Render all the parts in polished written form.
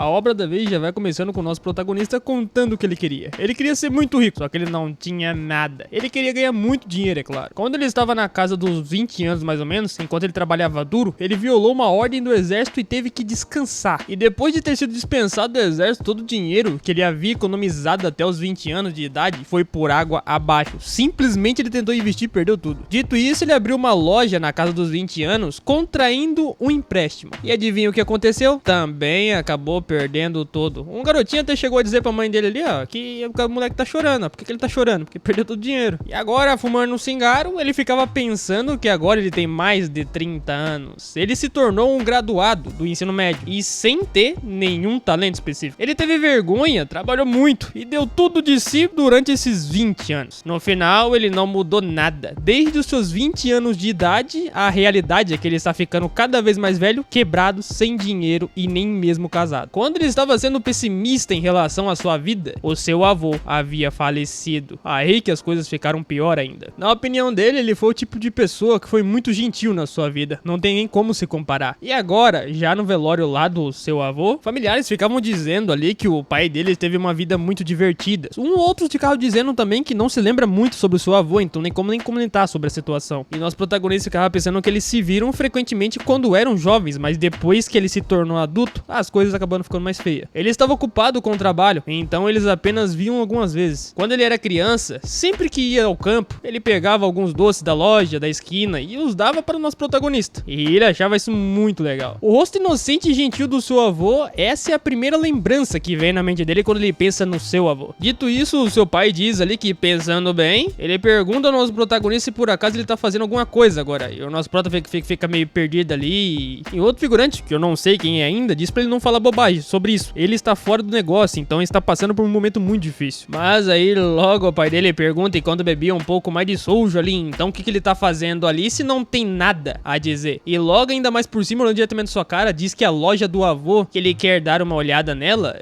A obra da vez já vai começando com o nosso protagonista contando o que ele queria. Ele queria ser muito rico, só que ele não tinha nada. Ele queria ganhar muito dinheiro, é claro. Quando ele estava na casa dos 20 anos mais ou menos, enquanto ele trabalhava duro, ele violou uma ordem do exército e teve que descansar. E depois de ter sido dispensado do exército, todo o dinheiro que ele havia economizado até os 20 anos de idade foi por água abaixo. Simplesmente ele tentou investir e perdeu tudo. Dito isso, ele abriu uma loja na casa dos 20 anos, contraindo um empréstimo. E adivinha o que aconteceu? Também acabou perdendo tudo. Um garotinho até chegou a dizer pra mãe dele ali, ó, que o moleque tá chorando. Por que ele tá chorando? Porque perdeu todo o dinheiro. E agora, fumando um cigarro, ele ficava pensando que agora ele tem mais de 30 anos. Ele se tornou um graduado do ensino médio e sem ter nenhum talento específico. Ele teve vergonha, trabalhou muito e deu tudo de si durante esses 20 anos. No final, ele não mudou nada. Desde os seus 20 anos de idade, a realidade é que ele está ficando cada vez mais velho, quebrado, sem dinheiro e nem mesmo casado. Quando ele estava sendo pessimista em relação à sua vida, o seu avô havia falecido. Aí que as coisas ficaram pior ainda. Na opinião dele, ele foi o tipo de pessoa que foi muito gentil na sua vida. Não tem nem como se comparar. E agora, já no velório lá do seu avô, familiares ficavam dizendo ali que o pai dele teve uma vida muito divertida. Outros ficavam dizendo também que não se lembra muito sobre o seu avô, então nem como nem comentar sobre a situação. E nosso protagonista ficava pensando que eles se viram frequentemente quando eram jovens, mas depois que ele se tornou adulto, as coisas acabaram ficando mais feias. Ele estava ocupado com o trabalho, então eles apenas viam algumas vezes. Quando ele era criança, sempre que ia ao campo, ele pegava alguns doces da loja, da esquina e os dava para o nosso protagonista. E ele achava isso muito legal. O rosto inocente e gentil do seu avô, essa é a primeira lembrança que vem na mente dele quando ele pensa no seu avô. Dito isso, o seu pai diz ali que, pensando bem, ele pergunta ao nosso protagonista se por acaso ele tá fazendo alguma coisa agora. E o nosso protagonista fica meio perdido ali. E outro figurante, que eu não sei quem é ainda, diz pra ele não falar bobagem sobre isso. Ele está fora do negócio, então está passando por um momento muito difícil. Mas aí logo o pai dele pergunta e quando bebia um pouco mais de sojo ali, então o que ele tá fazendo ali se não tem nada a dizer. E logo ainda mais por cima, olhando diretamente na sua cara, diz que a loja do avô, que ele quer dar uma olhada nela.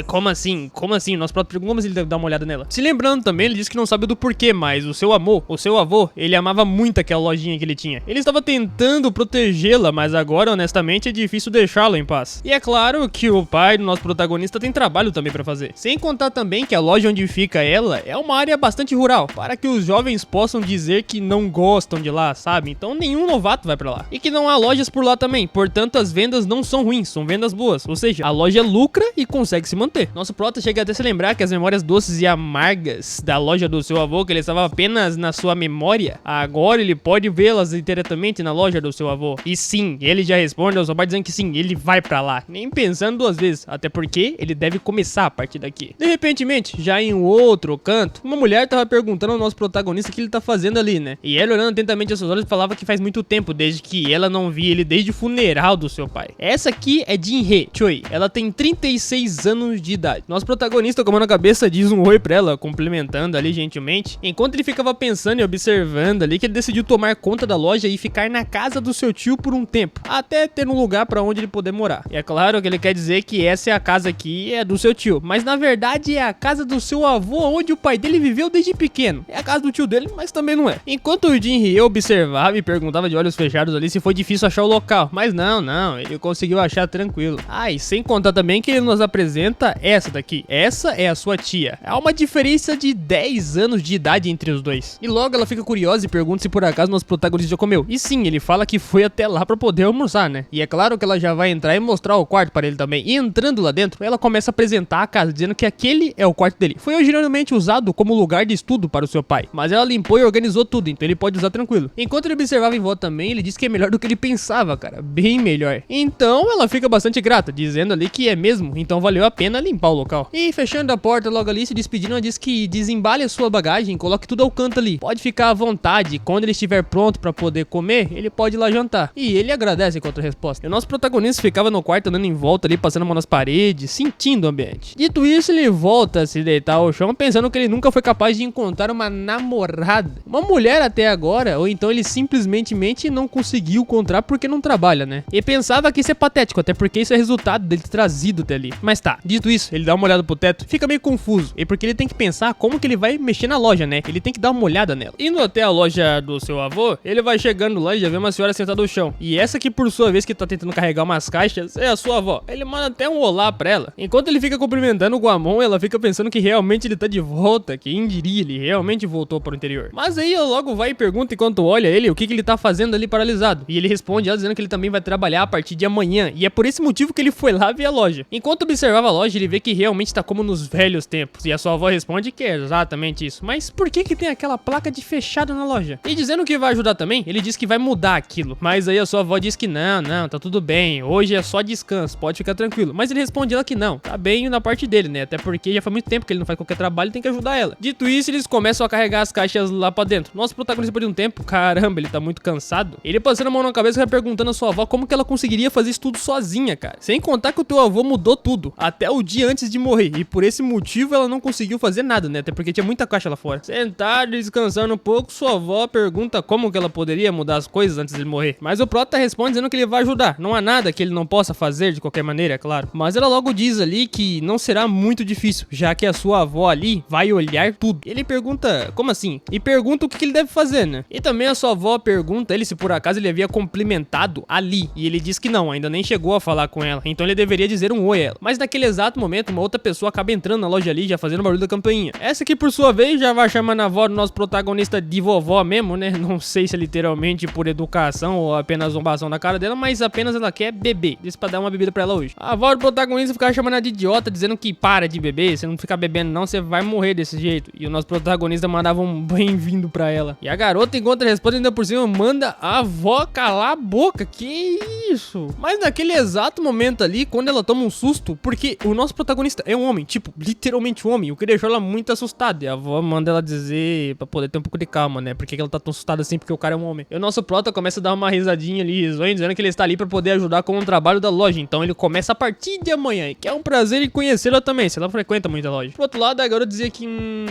Como assim? Como assim? Nosso próprio pergunta, como ele deve dar uma olhada nela? Se lembrando também, ele disse que não sabe do porquê, mas o seu avô, ele amava muito aquela lojinha que ele tinha. Ele estava tentando protegê-la, mas agora, honestamente, é difícil deixá-la em paz. E é claro que o pai do nosso protagonista tem trabalho também pra fazer. Sem contar também que a loja onde fica ela é uma área bastante rural, para que os jovens possam dizer que não gostam de lá, sabe? Então nenhum novato vai pra lá. E que não há lojas por lá também, portanto as vendas não são ruins, são vendas boas. Ou seja, a loja lucra e consegue se manter. Nosso prota chega até a se lembrar que as memórias doces e amargas da loja do seu avô, que ele estava apenas na sua memória, agora ele pode vê-las diretamente na loja do seu avô. E sim, ele já responde ao seu pai dizendo que sim, ele vai pra lá, nem pensando duas vezes, até porque ele deve começar a partir daqui. De repentemente, já em um outro canto, uma mulher tava perguntando ao nosso protagonista o que ele tá fazendo ali, né? E ela, olhando atentamente aos seus olhos, falava que faz muito tempo desde que ela não via ele desde o funeral do seu pai. Essa aqui é Jin-hee Choi, ela tem 36 anos de idade. Nosso protagonista, com a mão na cabeça, diz um oi pra ela, complementando ali gentilmente, enquanto ele ficava pensando e observando ali que ele decidiu tomar conta da loja e ficar na casa do seu tio por um tempo, até ter um lugar pra onde ele poder morar. E é claro que ele quer dizer que essa é a casa aqui, é do seu tio, mas na verdade é a casa do seu avô, onde o pai dele viveu desde pequeno. É a casa do tio dele, mas também não é. Enquanto o Jin-hee observava e perguntava de olhos fechados ali se foi difícil achar o local, mas não, ele conseguiu achar tranquilo. E sem contar também que ele nos apresenta essa daqui. Essa é a sua tia. Há uma diferença de 10 anos de idade entre os dois. E logo ela fica curiosa e pergunta se por acaso nosso protagonista já comeu. E sim, ele fala que foi até lá pra poder almoçar, né? E é claro que ela já vai entrar e mostrar o quarto para ele também. E entrando lá dentro, ela começa a apresentar a casa, dizendo que aquele é o quarto dele. Foi originalmente usado como lugar de estudo para o seu pai, mas ela limpou e organizou tudo, então ele pode usar tranquilo. Enquanto ele observava em volta também, ele disse que é melhor do que ele pensava, cara. Bem melhor. Então ela fica bastante grata, dizendo ali que é mesmo, então valeu a pena limpar o local. E fechando a porta logo ali, se despedindo, ela diz que desembale a sua bagagem, coloque tudo ao canto ali. Pode ficar à vontade, quando ele estiver pronto pra poder comer, ele pode ir lá jantar. E ele agradece com outra resposta. E o nosso protagonista ficava no quarto andando em volta ali, passando a mão nas paredes, sentindo o ambiente. Dito isso, ele volta a se deitar ao chão, pensando que ele nunca foi capaz de encontrar uma namorada, uma mulher até agora, ou então ele simplesmente não conseguiu encontrar porque não trabalha, né? E pensava que isso é patético, até porque isso é resultado dele ter trazido até ali. Mas tá, dito isso, ele dá uma olhada pro teto, fica meio confuso, e porque ele tem que pensar como que ele vai mexer na loja, né? Ele tem que dar uma olhada nela. Indo até a loja do seu avô, ele vai chegando lá e já vê uma senhora sentada no chão. E essa aqui, por sua vez, que tá tentando carregar umas caixas, é a sua avó. Ele manda dando até um olá pra ela. Enquanto ele fica cumprimentando com a mão, ela fica pensando que realmente ele tá de volta, quem diria, ele realmente voltou para o interior. Mas aí ela logo vai e pergunta enquanto olha ele o que ele tá fazendo ali paralisado. E ele responde ela dizendo que ele também vai trabalhar a partir de amanhã, e é por esse motivo que ele foi lá ver a loja. Enquanto observava a loja, ele vê que realmente tá como nos velhos tempos, e a sua avó responde que é exatamente isso. Mas por que tem aquela placa de fechado na loja? E dizendo que vai ajudar também, ele diz que vai mudar aquilo. Mas aí a sua avó diz que não, tá tudo bem, hoje é só descanso, pode ficar tranquilo. Mas ele responde ela que não, tá bem na parte dele, né? Até porque já faz muito tempo que ele não faz qualquer trabalho e tem que ajudar ela. Dito isso, eles começam a carregar as caixas lá pra dentro. Nosso protagonista, por um tempo, caramba, ele tá muito cansado. Ele passando a mão na cabeça e vai perguntando a sua avó como que ela conseguiria fazer isso tudo sozinha, cara. Sem contar que o teu avô mudou tudo, até o dia antes de morrer. E por esse motivo ela não conseguiu fazer nada, né? Até porque tinha muita caixa lá fora. Sentado e descansando um pouco, sua avó pergunta como que ela poderia mudar as coisas antes de ele morrer. Mas o prota responde dizendo que ele vai ajudar. Não há nada que ele não possa fazer de qualquer maneira, é claro. Mas ela logo diz ali que não será muito difícil, já que a sua avó ali vai olhar tudo. Ele pergunta, como assim? E pergunta o que ele deve fazer, né? E também a sua avó pergunta ele se por acaso ele havia cumprimentado ali. E ele diz que não, ainda nem chegou a falar com ela. Então ele deveria dizer um oi a ela. Mas naquele exato momento, uma outra pessoa acaba entrando na loja ali, já fazendo barulho da campainha. Essa aqui, por sua vez, já vai chamando a avó do nosso protagonista de vovó mesmo, né? Não sei se é literalmente por educação ou apenas zombação na cara dela, mas apenas ela quer beber. Disse pra dar uma bebida pra ela hoje. A avó do protagonista ficava chamando ela de idiota, dizendo que para de beber, você não ficar bebendo não, você vai morrer desse jeito. E o nosso protagonista mandava um bem-vindo pra ela. E a garota, enquanto responde, ainda por cima, manda a avó calar a boca. Que isso? Mas naquele exato momento ali, quando ela toma um susto, porque o nosso protagonista é um homem, tipo, literalmente um homem, o que deixou ela muito assustada. E a avó manda ela dizer pra poder ter um pouco de calma, né? Porque ela tá tão assustada assim, porque o cara é um homem. E o nosso prota começa a dar uma risadinha ali, risonho, dizendo que ele está ali pra poder ajudar com o trabalho da loja. Então ele começa a partir de amanhã, e que é um prazer em conhecê-la também, se ela frequenta muito a loja. Por outro lado, a garota dizia que,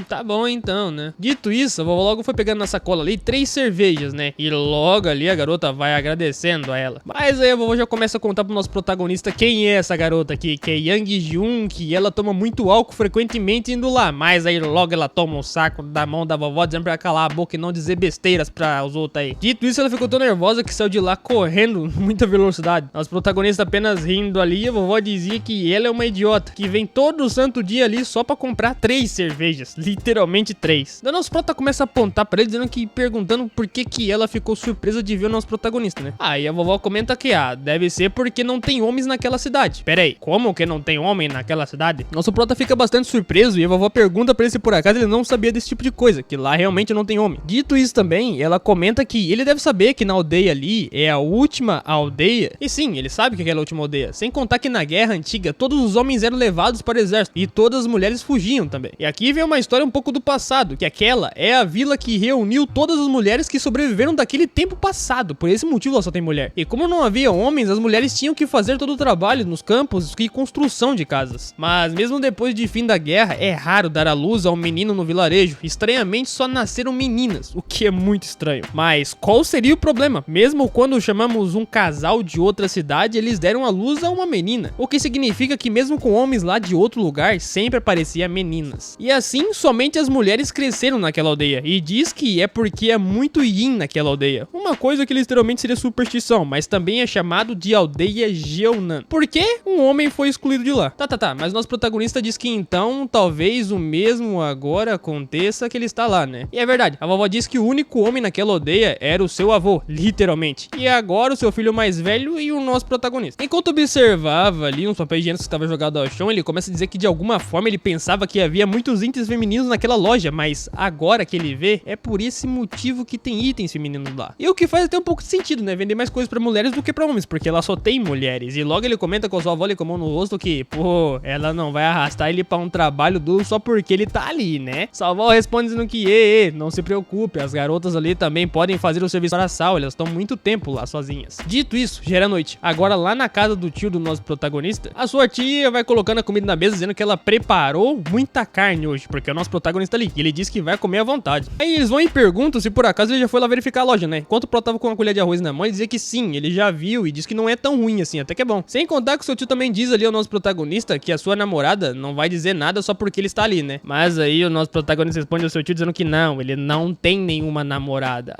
tá bom então, né? Dito isso, a vovó logo foi pegando na sacola ali 3 cervejas, né? E logo ali a garota vai agradecendo a ela. Mas aí a vovó já começa a contar pro nosso protagonista quem é essa garota aqui, que é Yang Jun, que ela toma muito álcool frequentemente indo lá. Mas aí logo ela toma um saco da mão da vovó, dizendo pra ela calar a boca e não dizer besteiras pra os outros aí. Dito isso, ela ficou tão nervosa que saiu de lá correndo muita velocidade. Nosso protagonista apenas rindo ali, e a vovó dizia que ela é uma idiota, que vem todo santo dia ali só pra comprar 3 cervejas, literalmente 3. Daí nosso prota começa a apontar pra ele, dizendo que, perguntando por que ela ficou surpresa de ver o nosso protagonista, né? Aí a vovó comenta que, deve ser porque não tem homens naquela cidade. Pera aí, como que não tem homem naquela cidade? Nosso prota fica bastante surpreso e a vovó pergunta pra ele se por acaso ele não sabia desse tipo de coisa, que lá realmente não tem homem. Dito isso também, ela comenta que ele deve saber que na aldeia ali é a última aldeia. E sim, ele sabe que é aquela última aldeia. Sem contar que na guerra antiga, todos os homens eram levados para o exército e todas as mulheres fugiam também. E aqui vem uma história um pouco do passado, que aquela é a vila que reuniu todas as mulheres que sobreviveram daquele tempo passado. Por esse motivo ela só tem mulher. E como não havia homens, as mulheres tinham que fazer todo o trabalho nos campos e construção de casas. Mas mesmo depois de fim da guerra, é raro dar à luz a um menino no vilarejo. Estranhamente só nasceram meninas, o que é muito estranho. Mas qual seria o problema? Mesmo quando chamamos um casal de outra cidade, eles deram à luz a uma menina. O que significa que mesmo com homens lá de outro lugar, sempre aparecia meninas. E assim, somente as mulheres cresceram naquela aldeia. E diz que é porque é muito yin naquela aldeia. Uma coisa que literalmente seria superstição, mas também é chamado de aldeia Jeonan. Por que um homem foi excluído de lá? Tá, mas nosso protagonista diz que então, talvez o mesmo agora aconteça que ele está lá, né? E é verdade, a vovó diz que o único homem naquela aldeia era o seu avô, literalmente. E agora o seu filho mais velho e o nosso protagonista. Enquanto observava ali uns papéis higiênicos que estavam jogados ao chão, ele começa a dizer que de alguma forma ele pensava que havia muitos itens femininos naquela loja, mas agora que ele vê, é por esse motivo que tem itens femininos lá. E o que faz até um pouco de sentido, né? Vender mais coisas pra mulheres do que pra homens, porque ela só tem mulheres. E logo ele comenta com a sua avó ali com a mão no rosto que, pô, ela não vai arrastar ele pra um trabalho duro só porque ele tá ali, né? Sua avó responde dizendo que, não se preocupe, as garotas ali também podem fazer o serviço para sal, elas estão muito tempo lá sozinhas. Dito isso, já era noite. Agora lá na casa do tio do nosso protagonista, a sua tia vai colocando a comida na mesa dizendo que ela preparou muita carne hoje, porque é o nosso protagonista ali, e ele diz que vai comer à vontade. Aí eles vão e perguntam se por acaso ele já foi lá verificar a loja, né? Enquanto o Pro tava com uma colher de arroz na mão, ele dizia que sim, ele já viu e diz que não é tão ruim assim, até que é bom. Sem contar que o seu tio também diz ali ao nosso protagonista que a sua namorada não vai dizer nada só porque ele está ali, né? Mas aí o nosso protagonista responde ao seu tio dizendo que não, ele não tem nenhuma namorada.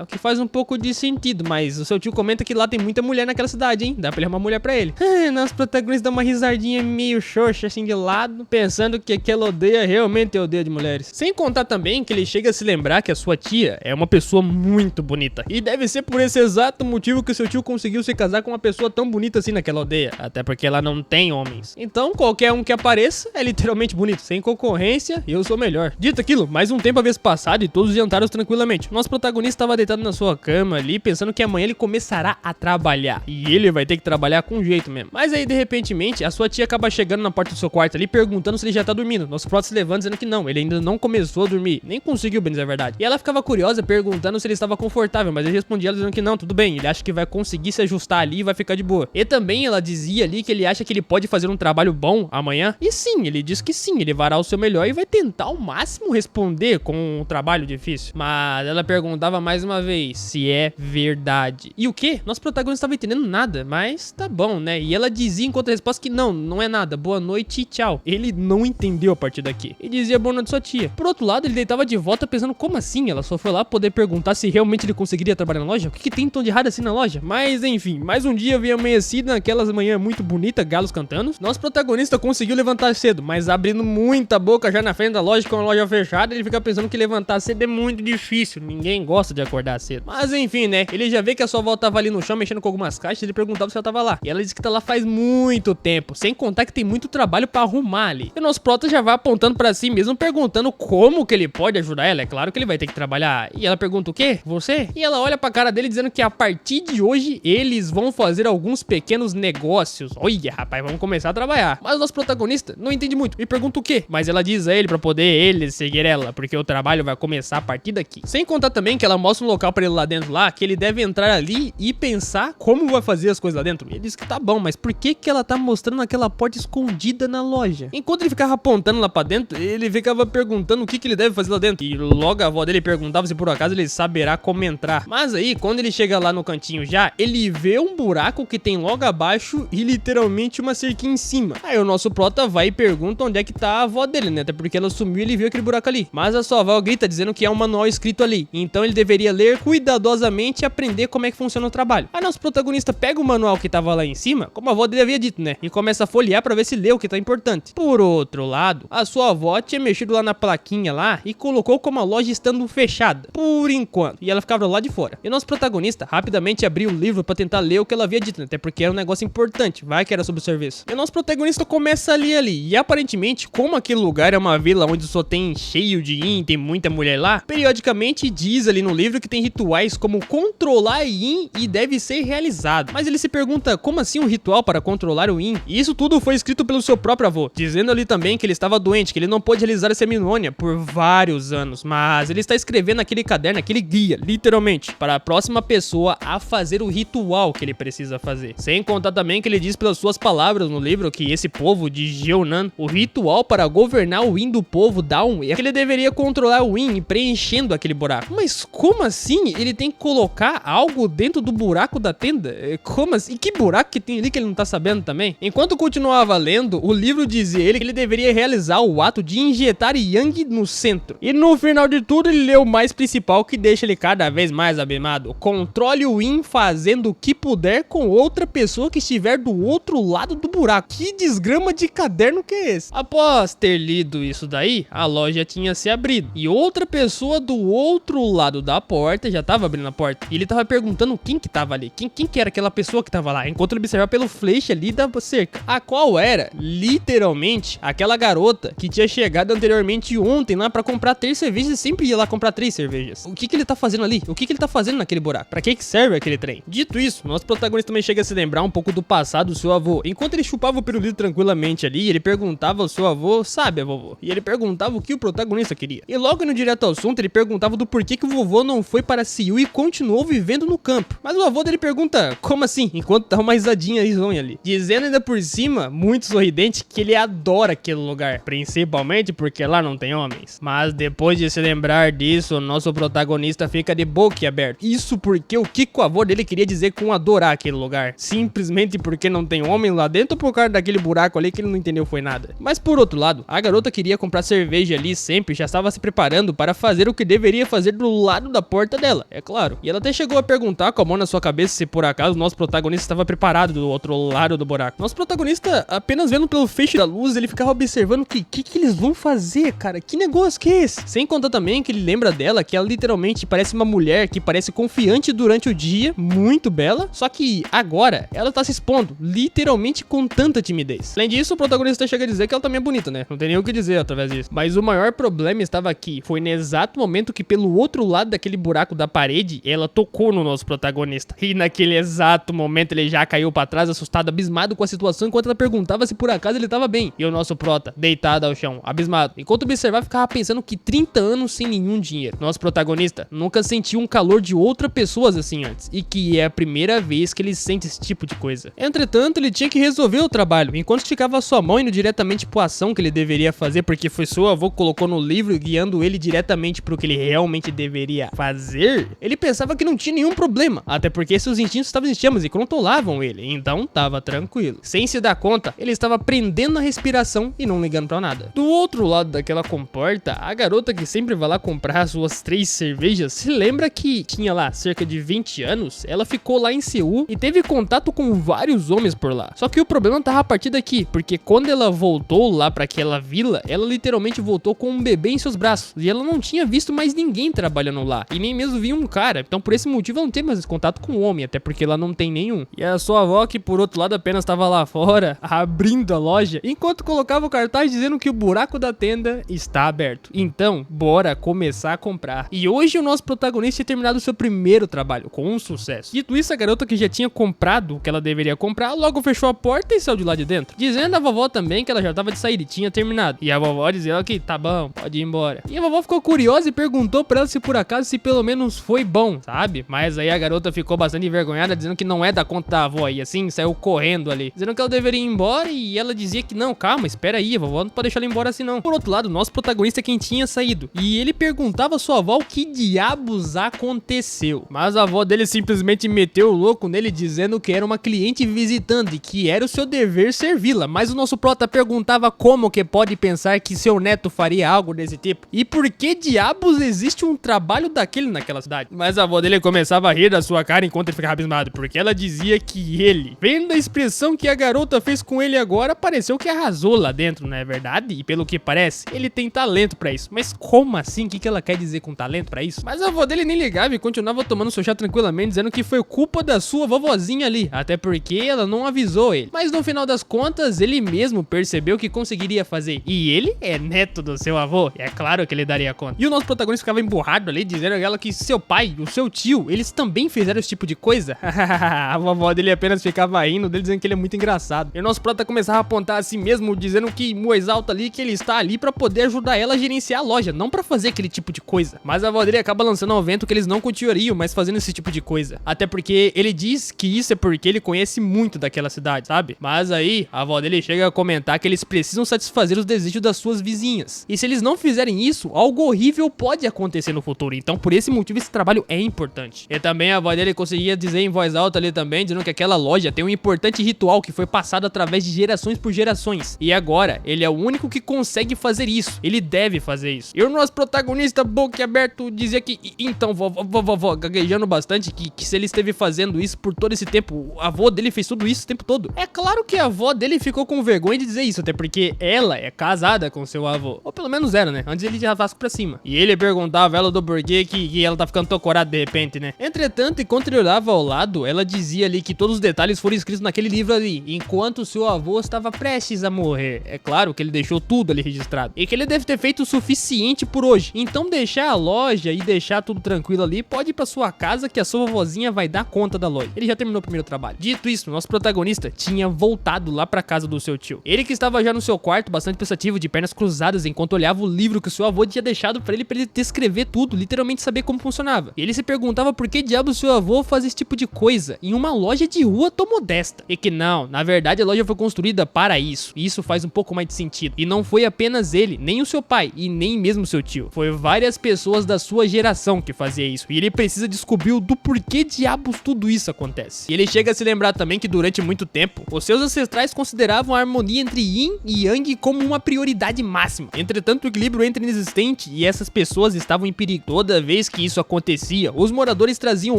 O que faz um pouco de sentido, mas o seu tio comenta que lá tem muita mulher naquela cidade, hein? Dá pra ele arrumar mulher pra ele. Nosso protagonista dá uma risadinha meio xoxa assim de lado, pensando que aquela odeia realmente odeia de mulheres. Sem contar também que ele chega a se lembrar que a sua tia é uma pessoa muito bonita. E deve ser por esse exato motivo que seu tio conseguiu se casar com uma pessoa tão bonita assim naquela aldeia. Até porque ela não tem homens. Então qualquer um que apareça é literalmente bonito. Sem concorrência, eu sou melhor. Dito aquilo, mais um tempo havia se passado e todos jantaram tranquilamente. Nosso protagonista estava deitado na sua cama ali, pensando que amanhã ele começará a trabalhar. E ele vai ter que trabalhar com jeito mesmo. Mas aí, de repentemente, a sua tia acaba chegando na porta do seu quarto ali, perguntando se ele já tá dormindo. Nosso prota se levanta dizendo que não, ele ainda não começou a dormir. Nem conseguiu, bem dizer a verdade. E ela ficava curiosa, perguntando se ele estava confortável, mas ele respondia ela dizendo que não, tudo bem. Ele acha que vai conseguir se ajustar ali e vai ficar de boa. E também ela dizia ali que ele acha que ele pode fazer um trabalho bom amanhã. E sim, ele diz que sim, ele fará o seu melhor e vai tentar ao máximo responder com um trabalho difícil. Mas ela perguntava mais uma vez se é verdade. E o quê? Nosso protagonista não estava entendendo nada, mas tá bom, né? E ela dizia enquanto a resposta que não é nada, boa noite e tchau. Ele não entendeu a partir daqui. E dizia boa noite sua tia. Por outro lado, ele deitava de volta pensando como assim? Ela só foi lá poder perguntar se realmente ele conseguiria trabalhar na loja? O que tem tão de errado assim na loja? Mas enfim, mais um dia veio amanhecido naquelas manhãs muito bonitas, galos cantando. Nosso protagonista conseguiu levantar cedo, mas abrindo muita boca já na frente da loja com a loja fechada, ele fica pensando que levantar cedo é muito difícil. Ninguém gosta de acordar cedo. Mas enfim, né? Ele já vê que a sua avó tava ali no chão mexendo com algumas caixas, ele perguntava se ela tava lá. E ela disse que tá lá faz muito tempo, sem contar que tem muito trabalho pra arrumar ali. E o nosso prota já vai apontando pra si mesmo, perguntando como que ele pode ajudar ela. É claro que ele vai ter que trabalhar. E ela pergunta o quê? Você? E ela olha pra cara dele dizendo que a partir de hoje eles vão fazer alguns pequenos negócios. Olha, rapaz, vamos começar a trabalhar. Mas o nosso protagonista não entende muito e pergunta o quê? Mas ela diz a ele pra poder ele seguir ela, porque o trabalho vai começar a partir daqui. Sem contar também que ela mostra um local pra ele lá dentro lá, que ele deve entrar ali e pensar como vai fazer as coisas lá dentro. E ele diz que tá bom, mas por que ela tá mostrando aquela porta escondida na loja? Enquanto ele ficava apontando lá pra dentro, ele ficava perguntando o que ele deve fazer lá dentro. E logo a avó dele perguntava se por acaso ele saberá como entrar. Mas aí, quando ele chega lá no cantinho já, ele vê um buraco que tem logo abaixo e literalmente uma cerquinha em cima. Aí o nosso prota vai e pergunta onde é que tá a avó dele, né? Até porque ela sumiu e ele viu aquele buraco ali. Mas a sua avó grita dizendo que é um manual escrito ali. Então ele deveria ler cuidadosamente e aprender como é que funciona o trabalho. Aí nosso protagonista pega o manual que tava lá em cima, como a avó dele havia dito, né? E começa a folhear pra ver se lê o que tá importante. Por outro lado, a sua avó tinha mexido lá na plaquinha lá e colocou como a loja estando fechada. Por enquanto. E ela ficava lá de fora. E nosso protagonista rapidamente abriu o livro pra tentar ler o que ela havia dito, né? Até porque era um negócio importante. Vai que era sobre o serviço. E o nosso protagonista começa a ler ali. E aparentemente, como aquele lugar é uma vila onde só tem cheio de yin, tem muita mulher lá, periodicamente diz ali no livro que tem rituais como controlar yin e deve ser realizado. Mas ele se pergunta como assim um ritual para controlar o yin? E isso tudo foi escrito pelo seu próprio avô, dizendo ali também que ele estava doente, que ele não pôde realizar a cerimônia por vários anos, mas ele está escrevendo naquele caderno, aquele guia, literalmente, para a próxima pessoa a fazer o ritual que ele precisa fazer. Sem contar também que ele diz pelas suas palavras no livro que esse povo de Jeonan, o ritual para governar o yin do povo Dawn é que ele deveria controlar o yin preenchendo aquele buraco. Mas como assim ele tem que colocar algo dentro do buraco da tenda? Como assim? E que buraco que tem ali que ele não tá sabendo também? Enquanto continuava lendo, o livro dizia ele que ele deveria realizar o ato de injetar yang no centro. E no final de tudo ele leu o mais principal que deixa ele cada vez mais abismado. Controle o yin fazendo o que puder com outra pessoa que estiver do outro lado do buraco. Que desgrama de caderno que é esse? Após ter lido isso daí, a loja tinha se abrido. E outra pessoa do outro lado da porta já tava abrindo a porta. E ele tava perguntando quem que tava ali. Quem que era aquela pessoa que tava lá? Enquanto ele observava pelo flash ali da cerca. A qual era, literalmente, aquela garota que tinha chegado anteriormente ontem lá pra comprar 3 cervejas e sempre ia lá comprar 3 cervejas. O que ele tá fazendo ali? O que ele tá fazendo naquele buraco? Pra que serve aquele trem? Dito isso, nosso protagonista também chega a se lembrar um pouco do passado do seu avô. Enquanto ele chupava o pirulito tranquilamente ali, ele perguntava ao seu avô, sabe, vovô? E ele perguntava o que o protagonista queria. E logo no direto ao assunto, ele perguntava do porquê que o vovô não foi para Seul e continuou vivendo no campo. Mas o avô dele pergunta, como assim? Enquanto dá uma risadinha risonha ali. Dizendo ainda por cima, muito sorridente, que ele adora aquele lugar. Principalmente porque lá não tem homens. Mas depois de se lembrar disso, o nosso protagonista fica de boca aberta. Isso porque o que o avô dele queria dizer com adorar aquele lugar? Simplesmente porque não tem homem lá dentro ou por causa daquele buraco ali que ele não entendeu foi nada. Mas por outro lado, a garota queria comprar cerveja ali sempre, já estava se preparando para fazer o que deveria fazer do lado da porta dela, é claro. E ela até chegou a perguntar com a mão na sua cabeça se por acaso o nosso protagonista estava preparado do outro lado do buraco. Nosso protagonista, apenas vendo pelo feixe da luz, ele ficava observando que eles vão fazer, cara? Que negócio que é esse? Sem contar também que ele lembra dela, que ela literalmente parece uma mulher que parece confiante durante o dia, muito bela, só que agora ela tá se expondo, literalmente com tanta timidez. Além disso, o protagonista chega a dizer que ela também é bonita, né? Não tem nem o que dizer através disso. Mas o maior problema estava aqui. Foi no exato momento que pelo outro lado daquele buraco da parede, ela tocou no nosso protagonista. E naquele exato momento ele já caiu pra trás, assustado, abismado com a situação, enquanto ela perguntava se por acaso ele tava bem. E o nosso prota, deitado ao chão, abismado. Enquanto observava, ficava pensando que 30 anos sem nenhum dinheiro. Nosso protagonista nunca sentiu um calor de outra pessoa assim antes. E que é a primeira vez que ele sente esse tipo de coisa. Entretanto, ele tinha que resolver o trabalho. Enquanto esticava sua mão indo diretamente pra ação que ele deveria fazer, porque foi seu avô que colocou no livro, guiando ele diretamente pro que ele realmente deveria fazer, ele pensava que não tinha nenhum problema. Até porque seus instintos estavam em chamas e controlavam ele. Então, tava tranquilo. Sem se dar conta, ele estava prendendo a respiração e não ligando pra nada. Do outro lado daquela comporta, a garota que sempre vai lá comprar suas 3 cervejas, se lembra que tinha lá cerca de 20 anos, ela ficou lá em Seul e teve contato com vários homens por lá. Só que o problema tava a partir daqui, porque quando ela voltou lá pra aquela vila, ela literalmente voltou com um bebê em seus braços, e ela não tinha visto mais ninguém trabalhando lá, e nem mesmo via um cara. Então por esse motivo ela não teve mais esse contato com o homem, até porque ela não tem nenhum. E a sua avó, que por outro lado apenas estava lá fora, abrindo a loja, enquanto colocava o cartaz dizendo que o buraco da tenda está aberto. Então, bora começar a comprar. E hoje o nosso protagonista tinha terminado o seu primeiro trabalho, com um sucesso. Dito isso, a garota que já tinha comprado o que ela deveria comprar, logo fechou a porta e saiu de lá de dentro, dizendo à vovó também que ela já tava de sair e tinha terminado. E a vovó dizia que tá bom, pode ir embora. E a vovó ficou curiosa e perguntou pra ela se por acaso, se pelo menos foi bom, sabe? Mas aí a garota ficou bastante envergonhada, dizendo que não é da conta da avó, e assim saiu correndo ali, dizendo que ela deveria ir embora, e ela dizia que não, calma, espera aí, a vovó não pode deixar ela embora assim não. Por outro lado, nosso protagonista é quem tinha saído, e ele perguntava à sua avó o que diabos aconteceu. Mas a avó dele simplesmente meteu o louco nele, dizendo que era uma cliente visitante e que era o seu dever servi-la. Mas o nosso prota perguntava como que pode pensar que seu neto faria algo desse tipo, e por que diabos existe um trabalho daquele naquela cidade. Mas a avó dele começava a rir da sua cara enquanto ele ficava abismado, porque ela dizia que ele, vendo a expressão que a garota fez com ele agora, pareceu que arrasou lá dentro, não é verdade? E pelo que parece, ele tem talento pra isso. Mas como assim? O que ela quer dizer com talento pra isso? Mas a avó dele nem ligava e continuava tomando seu chá tranquilamente, dizendo que foi culpa da sua vovozinha ali, até porque ela não avisou ele. Mas no final das contas, ele mesmo percebeu que conseguiria fazer. E ele é neto do seu avô, e é claro que ele daria conta. E o nosso protagonista ficava emburrado ali, dizendo a ela que seu pai, o seu tio, eles também fizeram esse tipo de coisa. A vovó dele apenas ficava rindo dele, dizendo que ele é muito engraçado. E o nosso prota começava a apontar a si mesmo, dizendo que em voz alta ali, que ele está ali pra poder ajudar ela a gerenciar a loja, não pra fazer aquele tipo de coisa. Mas a avó dele acaba lançando ao vento que eles não continuariam mais fazendo esse tipo de coisa. Até porque ele diz que isso é porque ele conhece muito daquela cidade, sabe? Mas aí, a avó dele chega a comentar que eles precisam satisfazer os desejos das suas vizinhas. E se eles não fizerem isso, algo horrível pode acontecer no futuro. Então, por esse motivo, esse trabalho é importante. E também a avó dele conseguia dizer em voz alta ali também, dizendo que aquela loja tem um importante ritual que foi passado através de gerações por gerações. E agora, ele é o único que consegue fazer isso. Ele deve fazer isso. E o nosso protagonista, boca aberto, dizia que, então, vovó, gaguejando bastante, que se ele esteve fazendo isso por todo esse tempo, a avó dele fez tudo isso o tempo todo. É claro que a avó dele ficou com vergonha de dizer isso, até porque ela é casada com seu avô. Ou pelo menos era, né? Antes ele já vasco pra cima. E ele perguntava ela do porquê que ela tá ficando tocorada de repente, né? Entretanto, enquanto ele olhava ao lado, ela dizia ali que todos os detalhes foram escritos naquele livro ali, enquanto seu avô estava prestes a morrer. É claro que ele deixou tudo ali registrado. E que ele deve ter feito o suficiente por hoje. Então deixar a loja e deixar tudo tranquilo ali, pode ir pra sua casa que a sua vovozinha vai dar conta da loja. Ele já terminou o primeiro trabalho. Dito isso, nosso protagonista tinha voltado lá pra casa do seu tio. Ele que estava já no seu quarto, bastante pensativo, de pernas cruzadas, enquanto olhava o livro que o seu avô tinha deixado pra ele descrever tudo, literalmente saber como funcionava. E ele se perguntava por que diabo o seu avô faz esse tipo de coisa em uma loja de rua tão modesta. E que não, na verdade a loja foi construída para isso. E isso faz um pouco mais de sentido. E não foi apenas ele, nem o seu pai e nem mesmo seu tio. Foi várias pessoas da sua geração que fazia isso. E ele precisa descobrir do porquê diabos tudo isso acontece. E ele chega a se lembrar também que durante muito tempo, os seus ancestrais consideravam a harmonia entre Yin e Yang como uma prioridade máxima. Entretanto, o equilíbrio entra inexistente e essas pessoas estavam em perigo. Toda vez que isso acontecia, os moradores traziam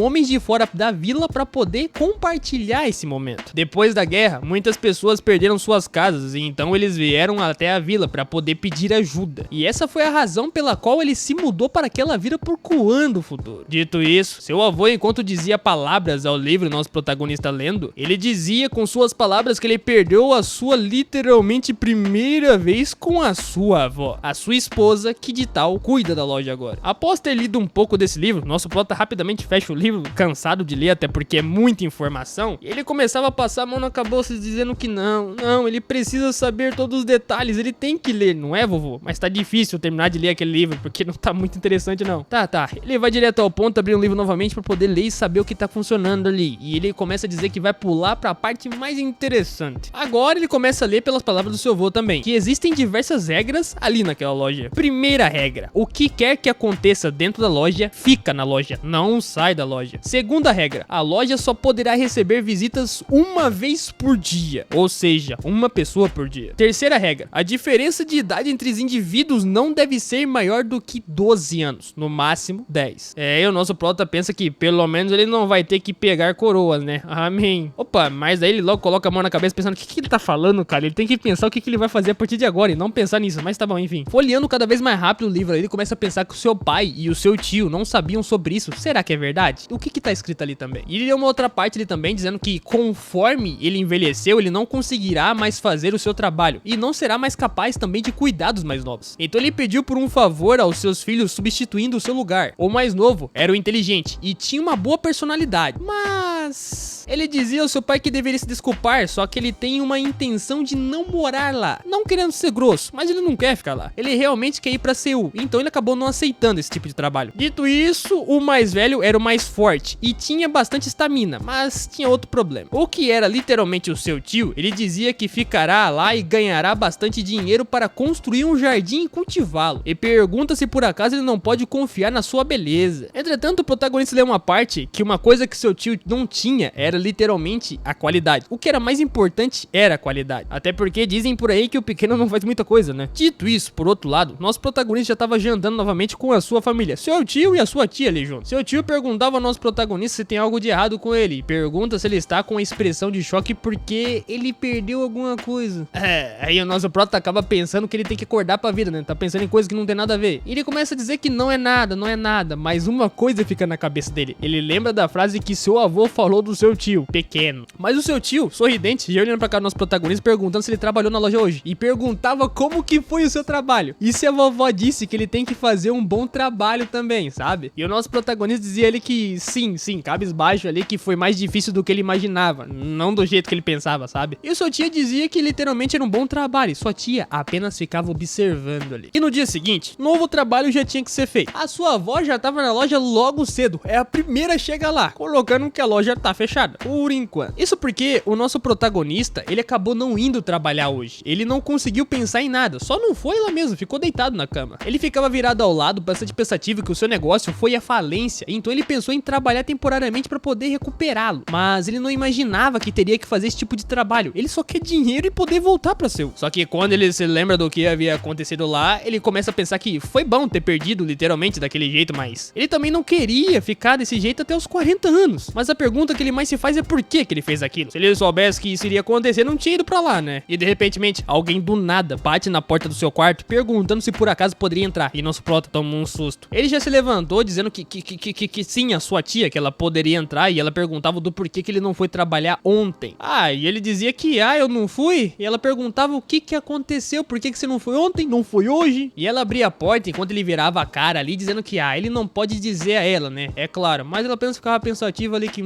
homens de fora da vila para poder compartilhar esse momento. Depois da guerra, muitas pessoas perderam suas casas e então eles vieram até a vila para poder pedir ajuda. E essa foi a razão pela qual ele se mudou para aquela vila procurando o futuro. Dito isso, seu avô, enquanto dizia palavras ao livro nosso protagonista lendo, ele dizia com suas palavras que ele perdeu a sua literalmente primeira vez com a sua avó, a sua esposa, que de tal cuida da loja agora. Após ter lido um pouco desse livro, nosso prota rapidamente fecha o livro, cansado de ler, até porque é muita informação, e ele começava a passar a mão na cabeça dizendo que não, ele precisa saber todos os detalhes, ele tem que ler, não é, vovô? Mas tá difícil terminar de ler aquele livro, porque não tá muito interessante não. Tá, ele vai direto ao ponto, abrir um livro novamente pra poder ler e saber o que tá funcionando ali, e ele começa a dizer que vai pular pra parte mais interessante. Agora ele começa a ler pelas palavras do seu avô também, que existem diversas regras ali naquela loja. Primeira regra: o que quer que aconteça dentro da loja, fica na loja, não sai da loja. Segunda regra: a loja só poderá receber visitas uma vez por dia, ou seja, uma pessoa por dia. Terceira regra: a diferença de idade entre os indivíduos não deve ser maior do que 12 anos, no máximo 10. E o nosso prota pensa que pelo menos ele não vai ter que pegar coroas, né? Amém. Opa, mas daí ele logo coloca a mão na cabeça pensando, o que ele tá falando, cara? Ele tem que pensar o que ele vai fazer a partir de agora e não pensar nisso, mas tá bom, enfim. Folheando cada vez mais rápido o livro, ele começa a pensar que o seu pai e o seu tio não sabiam sobre isso. Será que é verdade? O que tá escrito ali também? E ele lê uma outra parte ali também, dizendo que conforme ele envelheceu, ele não conseguirá mais fazer o seu trabalho e não será mais capaz também de cuidar dos mais novos. Então ele pediu por um favor aos seus filhos substituindo o seu lugar. O mais novo era o inteligente e tinha uma boa personalidade, mas ele dizia ao seu pai que deveria se desculpar, só que ele tem uma intenção de não morar lá. Não querendo ser grosso, mas ele não quer ficar lá. Ele realmente quer ir pra Seul, então ele acabou não aceitando esse tipo de trabalho. Dito isso, o mais velho era o mais forte e tinha bastante estamina, mas tinha outro problema. O que era literalmente o seu tio, ele dizia que ficará lá e ganhará bastante dinheiro para construir um jardim e cultivá-lo. E pergunta se por acaso ele não pode confiar na sua beleza. Entretanto, o protagonista lê uma parte que uma coisa que seu tio não tinha era literalmente a qualidade. O que era mais importante era a qualidade. Até porque dizem por aí que o pequeno não faz muita coisa, né? Dito isso, por outro lado, nosso protagonista já estava jantando novamente com a sua família, seu tio e a sua tia ali junto. Seu tio perguntava ao nosso protagonista se tem algo de errado com ele. Pergunta se ele está com a expressão de choque porque ele perdeu alguma coisa. Aí o nosso prota acaba pensando que ele tem que acordar pra vida, né? Tá pensando em coisa que não tem nada a ver. E ele começa a dizer que não é nada, mas uma coisa fica na cabeça dele. Ele lembra da frase que seu avô falou do seu tio, pequeno. Mas o seu tio, sorridente, já olhando pra cá do nosso protagonista, perguntando se ele trabalhou na loja hoje. E perguntava como que foi o seu trabalho. E se a vovó disse que ele tem que fazer um bom trabalho também, sabe? E o nosso protagonista dizia ele que sim, cabisbaixo ali, que foi mais difícil do que ele imaginava. Não do jeito que ele pensava, sabe? E sua tia dizia que literalmente era um bom trabalho. E sua tia apenas ficava observando ali. E no dia seguinte, novo trabalho já tinha que ser feito. A sua avó já tava na loja logo cedo. É a primeira a chegar lá, colocando que a loja tá fechada, por enquanto. Isso porque o nosso protagonista, ele acabou não indo trabalhar hoje. Ele não conseguiu pensar em nada, só não foi lá mesmo, ficou deitado na cama. Ele ficava virado ao lado, bastante pensativo que o seu negócio foi à falência, então ele pensou em trabalhar temporariamente para poder recuperá-lo. Mas ele não imaginava que teria que fazer esse tipo de trabalho. Ele só quer dinheiro e poder voltar para Seul. Só que quando ele se lembra do que havia acontecido lá, ele começa a pensar que foi bom ter perdido literalmente daquele jeito, mas ele também não queria ficar desse jeito até os 40 anos. Mas a pergunta que ele mais se faz é por que ele fez aquilo. Se ele soubesse que isso iria acontecer, não tinha ido pra lá, né? E de repentemente, alguém do nada bate na porta do seu quarto perguntando se por acaso poderia entrar. E nosso prota toma um susto. Ele já se levantou dizendo que sim, a sua tia, que ela poderia entrar, e ela perguntava do porquê que ele não foi trabalhar ontem. E ele dizia que, eu não fui. E ela perguntava o que aconteceu, por que você não foi ontem, não foi hoje? E ela abria a porta enquanto ele virava a cara ali, dizendo que, ele não pode dizer a ela, né? É claro, mas ela ficava pensativa ali que,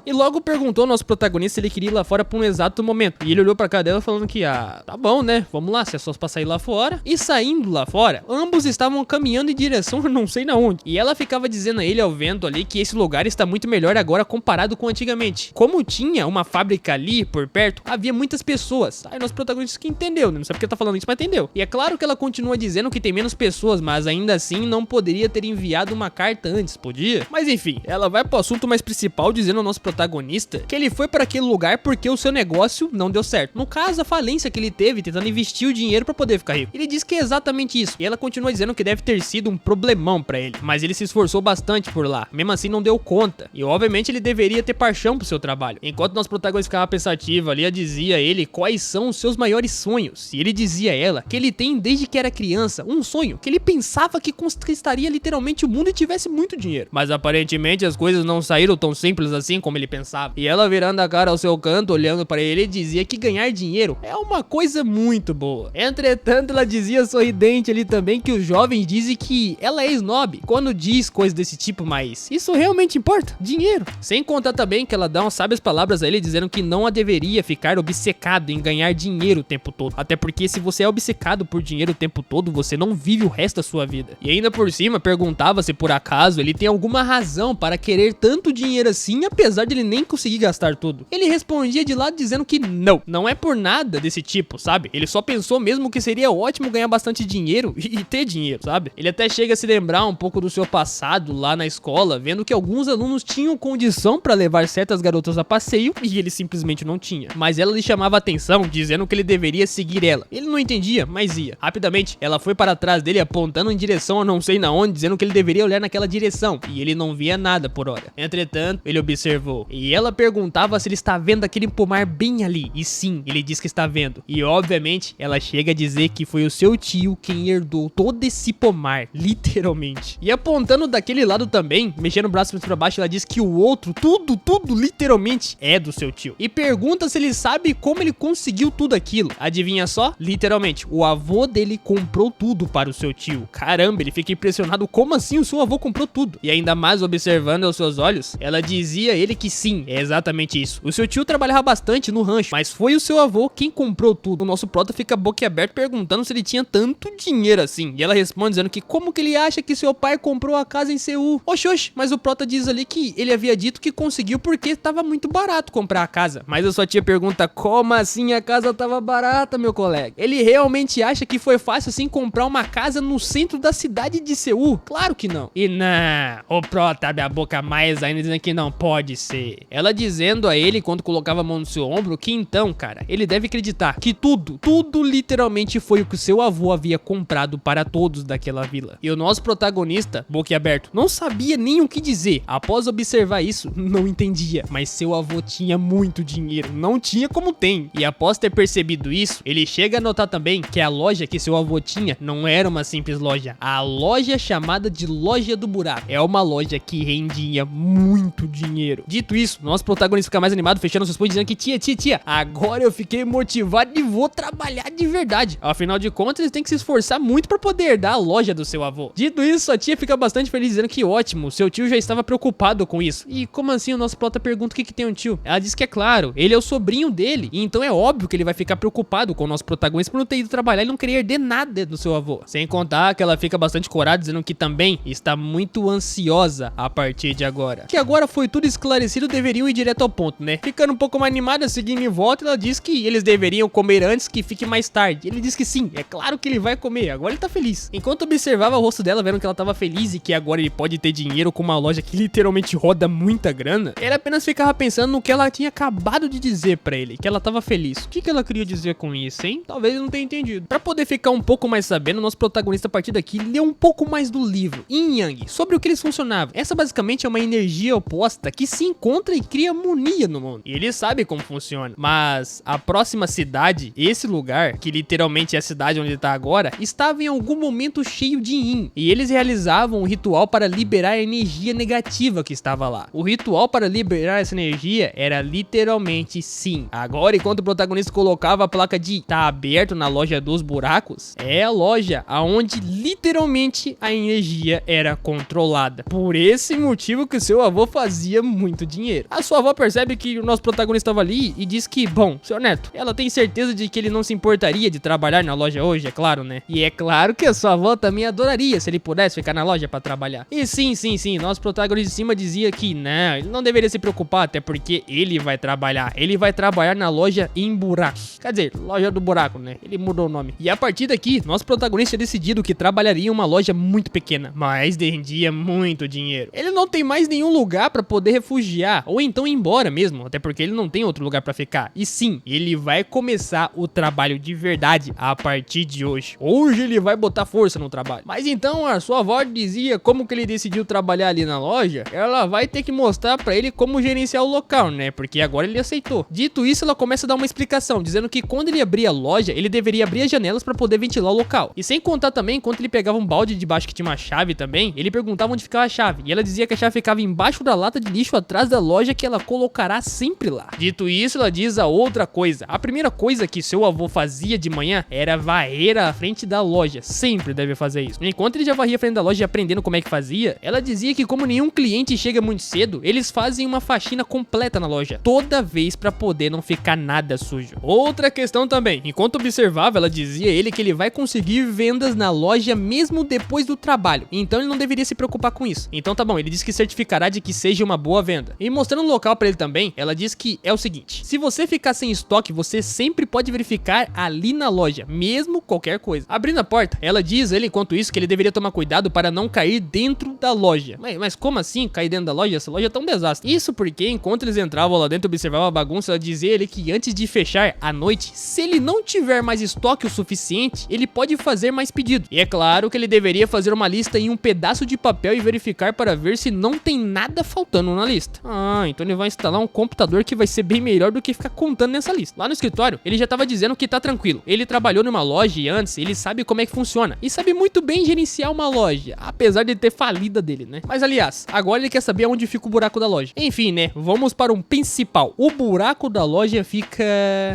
E logo perguntou ao nosso protagonista se ele queria ir lá fora por um exato momento. E ele olhou pra cara dela falando que, tá bom, né? Vamos lá, se é só pra sair lá fora. E saindo lá fora, ambos estavam caminhando em direção a não sei na onde. E ela ficava dizendo a ele ao vento ali que esse lugar está muito melhor agora comparado com antigamente. Como tinha uma fábrica ali por perto, havia muitas pessoas. Aí nosso protagonista que entendeu, né? Não sabe porque tá falando isso, mas entendeu. E é claro que ela continua dizendo que tem menos pessoas, mas ainda assim não poderia ter enviado uma carta antes, podia? Mas enfim, ela vai pro assunto mais principal dizendo ao nosso protagonista protagonista que ele foi para aquele lugar porque o seu negócio não deu certo. No caso, a falência que ele teve tentando investir o dinheiro para poder ficar rico. Ele diz que é exatamente isso. E ela continua dizendo que deve ter sido um problemão para ele, mas ele se esforçou bastante por lá. Mesmo assim, não deu conta. E obviamente ele deveria ter paixão pro seu trabalho. Enquanto nosso protagonista ficava pensativo ali, ela dizia a ele quais são os seus maiores sonhos. E ele dizia a ela que ele tem desde que era criança um sonho que ele pensava que conquistaria literalmente o mundo e tivesse muito dinheiro. Mas aparentemente as coisas não saíram tão simples assim como ele pensava. E ela virando a cara ao seu canto, olhando para ele, dizia que ganhar dinheiro é uma coisa muito boa. Entretanto, ela dizia sorridente ali também que os jovens dizem que ela é snob quando diz coisas desse tipo, mas isso realmente importa? Dinheiro. Sem contar também que ela dá umas sábias palavras a ele dizendo que não a deveria ficar obcecado em ganhar dinheiro o tempo todo. Até porque se você é obcecado por dinheiro o tempo todo, você não vive o resto da sua vida. E ainda por cima perguntava se por acaso ele tem alguma razão para querer tanto dinheiro assim, apesar de ele nem conseguir gastar tudo. Ele respondia de lado dizendo que não é por nada desse tipo, sabe? Ele só pensou mesmo que seria ótimo ganhar bastante dinheiro e ter dinheiro, sabe? Ele até chega a se lembrar um pouco do seu passado lá na escola, vendo que alguns alunos tinham condição para levar certas garotas a passeio e ele simplesmente não tinha. Mas ela lhe chamava a atenção, dizendo que ele deveria seguir ela. Ele não entendia, mas ia. Rapidamente, ela foi para trás dele apontando em direção a não sei na onde, dizendo que ele deveria olhar naquela direção, e ele não via nada por hora. Entretanto, ele observou, e ela perguntava se ele está vendo aquele pomar bem ali, e sim, ele diz que está vendo. E obviamente, ela chega a dizer que foi o seu tio quem herdou todo esse pomar, literalmente. E apontando daquele lado também, mexendo o braço para baixo, ela diz que o outro, tudo, literalmente, é do seu tio. E pergunta se ele sabe como ele conseguiu tudo aquilo. Adivinha só? Literalmente, o avô dele comprou tudo para o seu tio. Caramba, ele fica impressionado, como assim o seu avô comprou tudo? E ainda mais observando aos seus olhos, ela dizia a ele que sim, é exatamente isso. O seu tio trabalhava bastante no rancho, mas foi o seu avô quem comprou tudo. O nosso prota fica boquiaberto perguntando se ele tinha tanto dinheiro assim. E ela responde dizendo que como que ele acha que seu pai comprou a casa em Seul? Oxi, mas o prota diz ali que ele havia dito que conseguiu porque estava muito barato comprar a casa. Mas a sua tia pergunta, como assim a casa estava barata, meu colega? Ele realmente acha que foi fácil assim comprar uma casa no centro da cidade de Seul? Claro que não. E não, o prota abre a boca mais ainda dizendo que não pode ser. Ela dizendo a ele, quando colocava a mão no seu ombro, que então, cara, ele deve acreditar que tudo literalmente foi o que o seu avô havia comprado para todos daquela vila. E o nosso protagonista, boquiaberto, não sabia nem o que dizer. Após observar isso, não entendia, mas seu avô tinha muito dinheiro, não tinha como tem. E após ter percebido isso, ele chega a notar também que a loja que seu avô tinha não era uma simples loja. A loja chamada de Loja do Buraco é uma loja que rendia muito dinheiro. Dito isso, nosso protagonista fica mais animado, fechando seus punhos, dizendo que tia, agora eu fiquei motivado e vou trabalhar de verdade. Afinal de contas, eles têm que se esforçar muito para poder herdar a loja do seu avô. Dito isso, sua tia fica bastante feliz, dizendo que ótimo, seu tio já estava preocupado com isso. E como assim o nosso prota pergunta o que tem um tio? Ela diz que é claro, ele é o sobrinho dele, e então é óbvio que ele vai ficar preocupado com o nosso protagonista por não ter ido trabalhar e não querer herder nada do seu avô. Sem contar que ela fica bastante corada, dizendo que também está muito ansiosa a partir de agora. Que agora foi tudo esclarecido, deveriam ir direto ao ponto, né? Ficando um pouco mais animada, seguindo em volta, ela diz que eles deveriam comer antes que fique mais tarde. Ele diz que sim, é claro que ele vai comer, agora ele tá feliz. Enquanto observava o rosto dela, vendo que ela tava feliz e que agora ele pode ter dinheiro com uma loja que literalmente roda muita grana, ele apenas ficava pensando no que ela tinha acabado de dizer pra ele, que ela tava feliz. O que ela queria dizer com isso, hein? Talvez ele não tenha entendido. Pra poder ficar um pouco mais sabendo, nosso protagonista a partir daqui leu um pouco mais do livro Yin Yang, sobre o que eles funcionavam. Essa basicamente é uma energia oposta que se encontra e cria harmonia no mundo. E ele sabe como funciona. Mas a próxima cidade, esse lugar, que literalmente é a cidade onde ele tá agora, estava em algum momento cheio de Yin. E eles realizavam um ritual para liberar a energia negativa que estava lá. O ritual para liberar essa energia era literalmente sim. Agora, enquanto o protagonista colocava a placa de tá aberto na loja dos buracos, é a loja aonde literalmente a energia era controlada. Por esse motivo que o seu avô fazia muito dinheiro. A sua avó percebe que o nosso protagonista estava ali e diz que, bom, seu neto, ela tem certeza de que ele não se importaria de trabalhar na loja hoje, é claro, né? E é claro que a sua avó também adoraria se ele pudesse ficar na loja para trabalhar. E sim, nosso protagonista de cima dizia que não, ele não deveria se preocupar, até porque ele vai trabalhar na loja em buracos. Quer dizer, loja do buraco, né? Ele mudou o nome. E a partir daqui, nosso protagonista tinha decidido que trabalharia em uma loja muito pequena, mas rendia muito dinheiro. Ele não tem mais nenhum lugar para poder refugiar trabalhar, ou então ir embora mesmo, até porque ele não tem outro lugar pra ficar. E sim, ele vai começar o trabalho de verdade a partir de hoje. Hoje ele vai botar força no trabalho. Mas então a sua avó dizia como que ele decidiu trabalhar ali na loja. Ela vai ter que mostrar pra ele como gerenciar o local, né? Porque agora ele aceitou. Dito isso, ela começa a dar uma explicação, dizendo que quando ele abria a loja, ele deveria abrir as janelas pra poder ventilar o local. E sem contar também, enquanto ele pegava um balde de baixo que tinha uma chave também, ele perguntava onde ficava a chave. E ela dizia que a chave ficava embaixo da lata de lixo atrás da loja, que ela colocará sempre lá. Dito isso, ela diz a outra coisa. A primeira coisa que seu avô fazia de manhã era varrer a frente da loja. Sempre deve fazer isso. Enquanto ele já varria a frente da loja aprendendo como é que fazia, ela dizia que como nenhum cliente chega muito cedo, eles fazem uma faxina completa na loja, toda vez pra poder não ficar nada sujo. Outra questão também, enquanto observava, ela dizia a ele que ele vai conseguir vendas na loja mesmo depois do trabalho, então ele não deveria se preocupar com isso. Então tá bom, ele diz que certificará de que seja uma boa venda. E mostrando o local pra ele também, ela diz que é o seguinte: se você ficar sem estoque, você sempre pode verificar ali na loja, mesmo qualquer coisa. Abrindo a porta, ela diz a ele enquanto isso que ele deveria tomar cuidado para não cair dentro da loja. Mas como assim cair dentro da loja? Essa loja tá um desastre. Isso porque enquanto eles entravam lá dentro e observavam a bagunça, ela dizia a ele que antes de fechar à noite, se ele não tiver mais estoque o suficiente, ele pode fazer mais pedido. E é claro que ele deveria fazer uma lista em um pedaço de papel e verificar para ver se não tem nada faltando na lista. Ah, então ele vai instalar um computador que vai ser bem melhor do que ficar contando nessa lista. Lá no escritório, ele já tava dizendo que tá tranquilo. Ele trabalhou numa loja e antes ele sabe como é que funciona. E sabe muito bem gerenciar uma loja, apesar de ter falida dele, né? Mas aliás, agora ele quer saber onde fica o buraco da loja. Enfim, né? Vamos para um principal. O buraco da loja fica...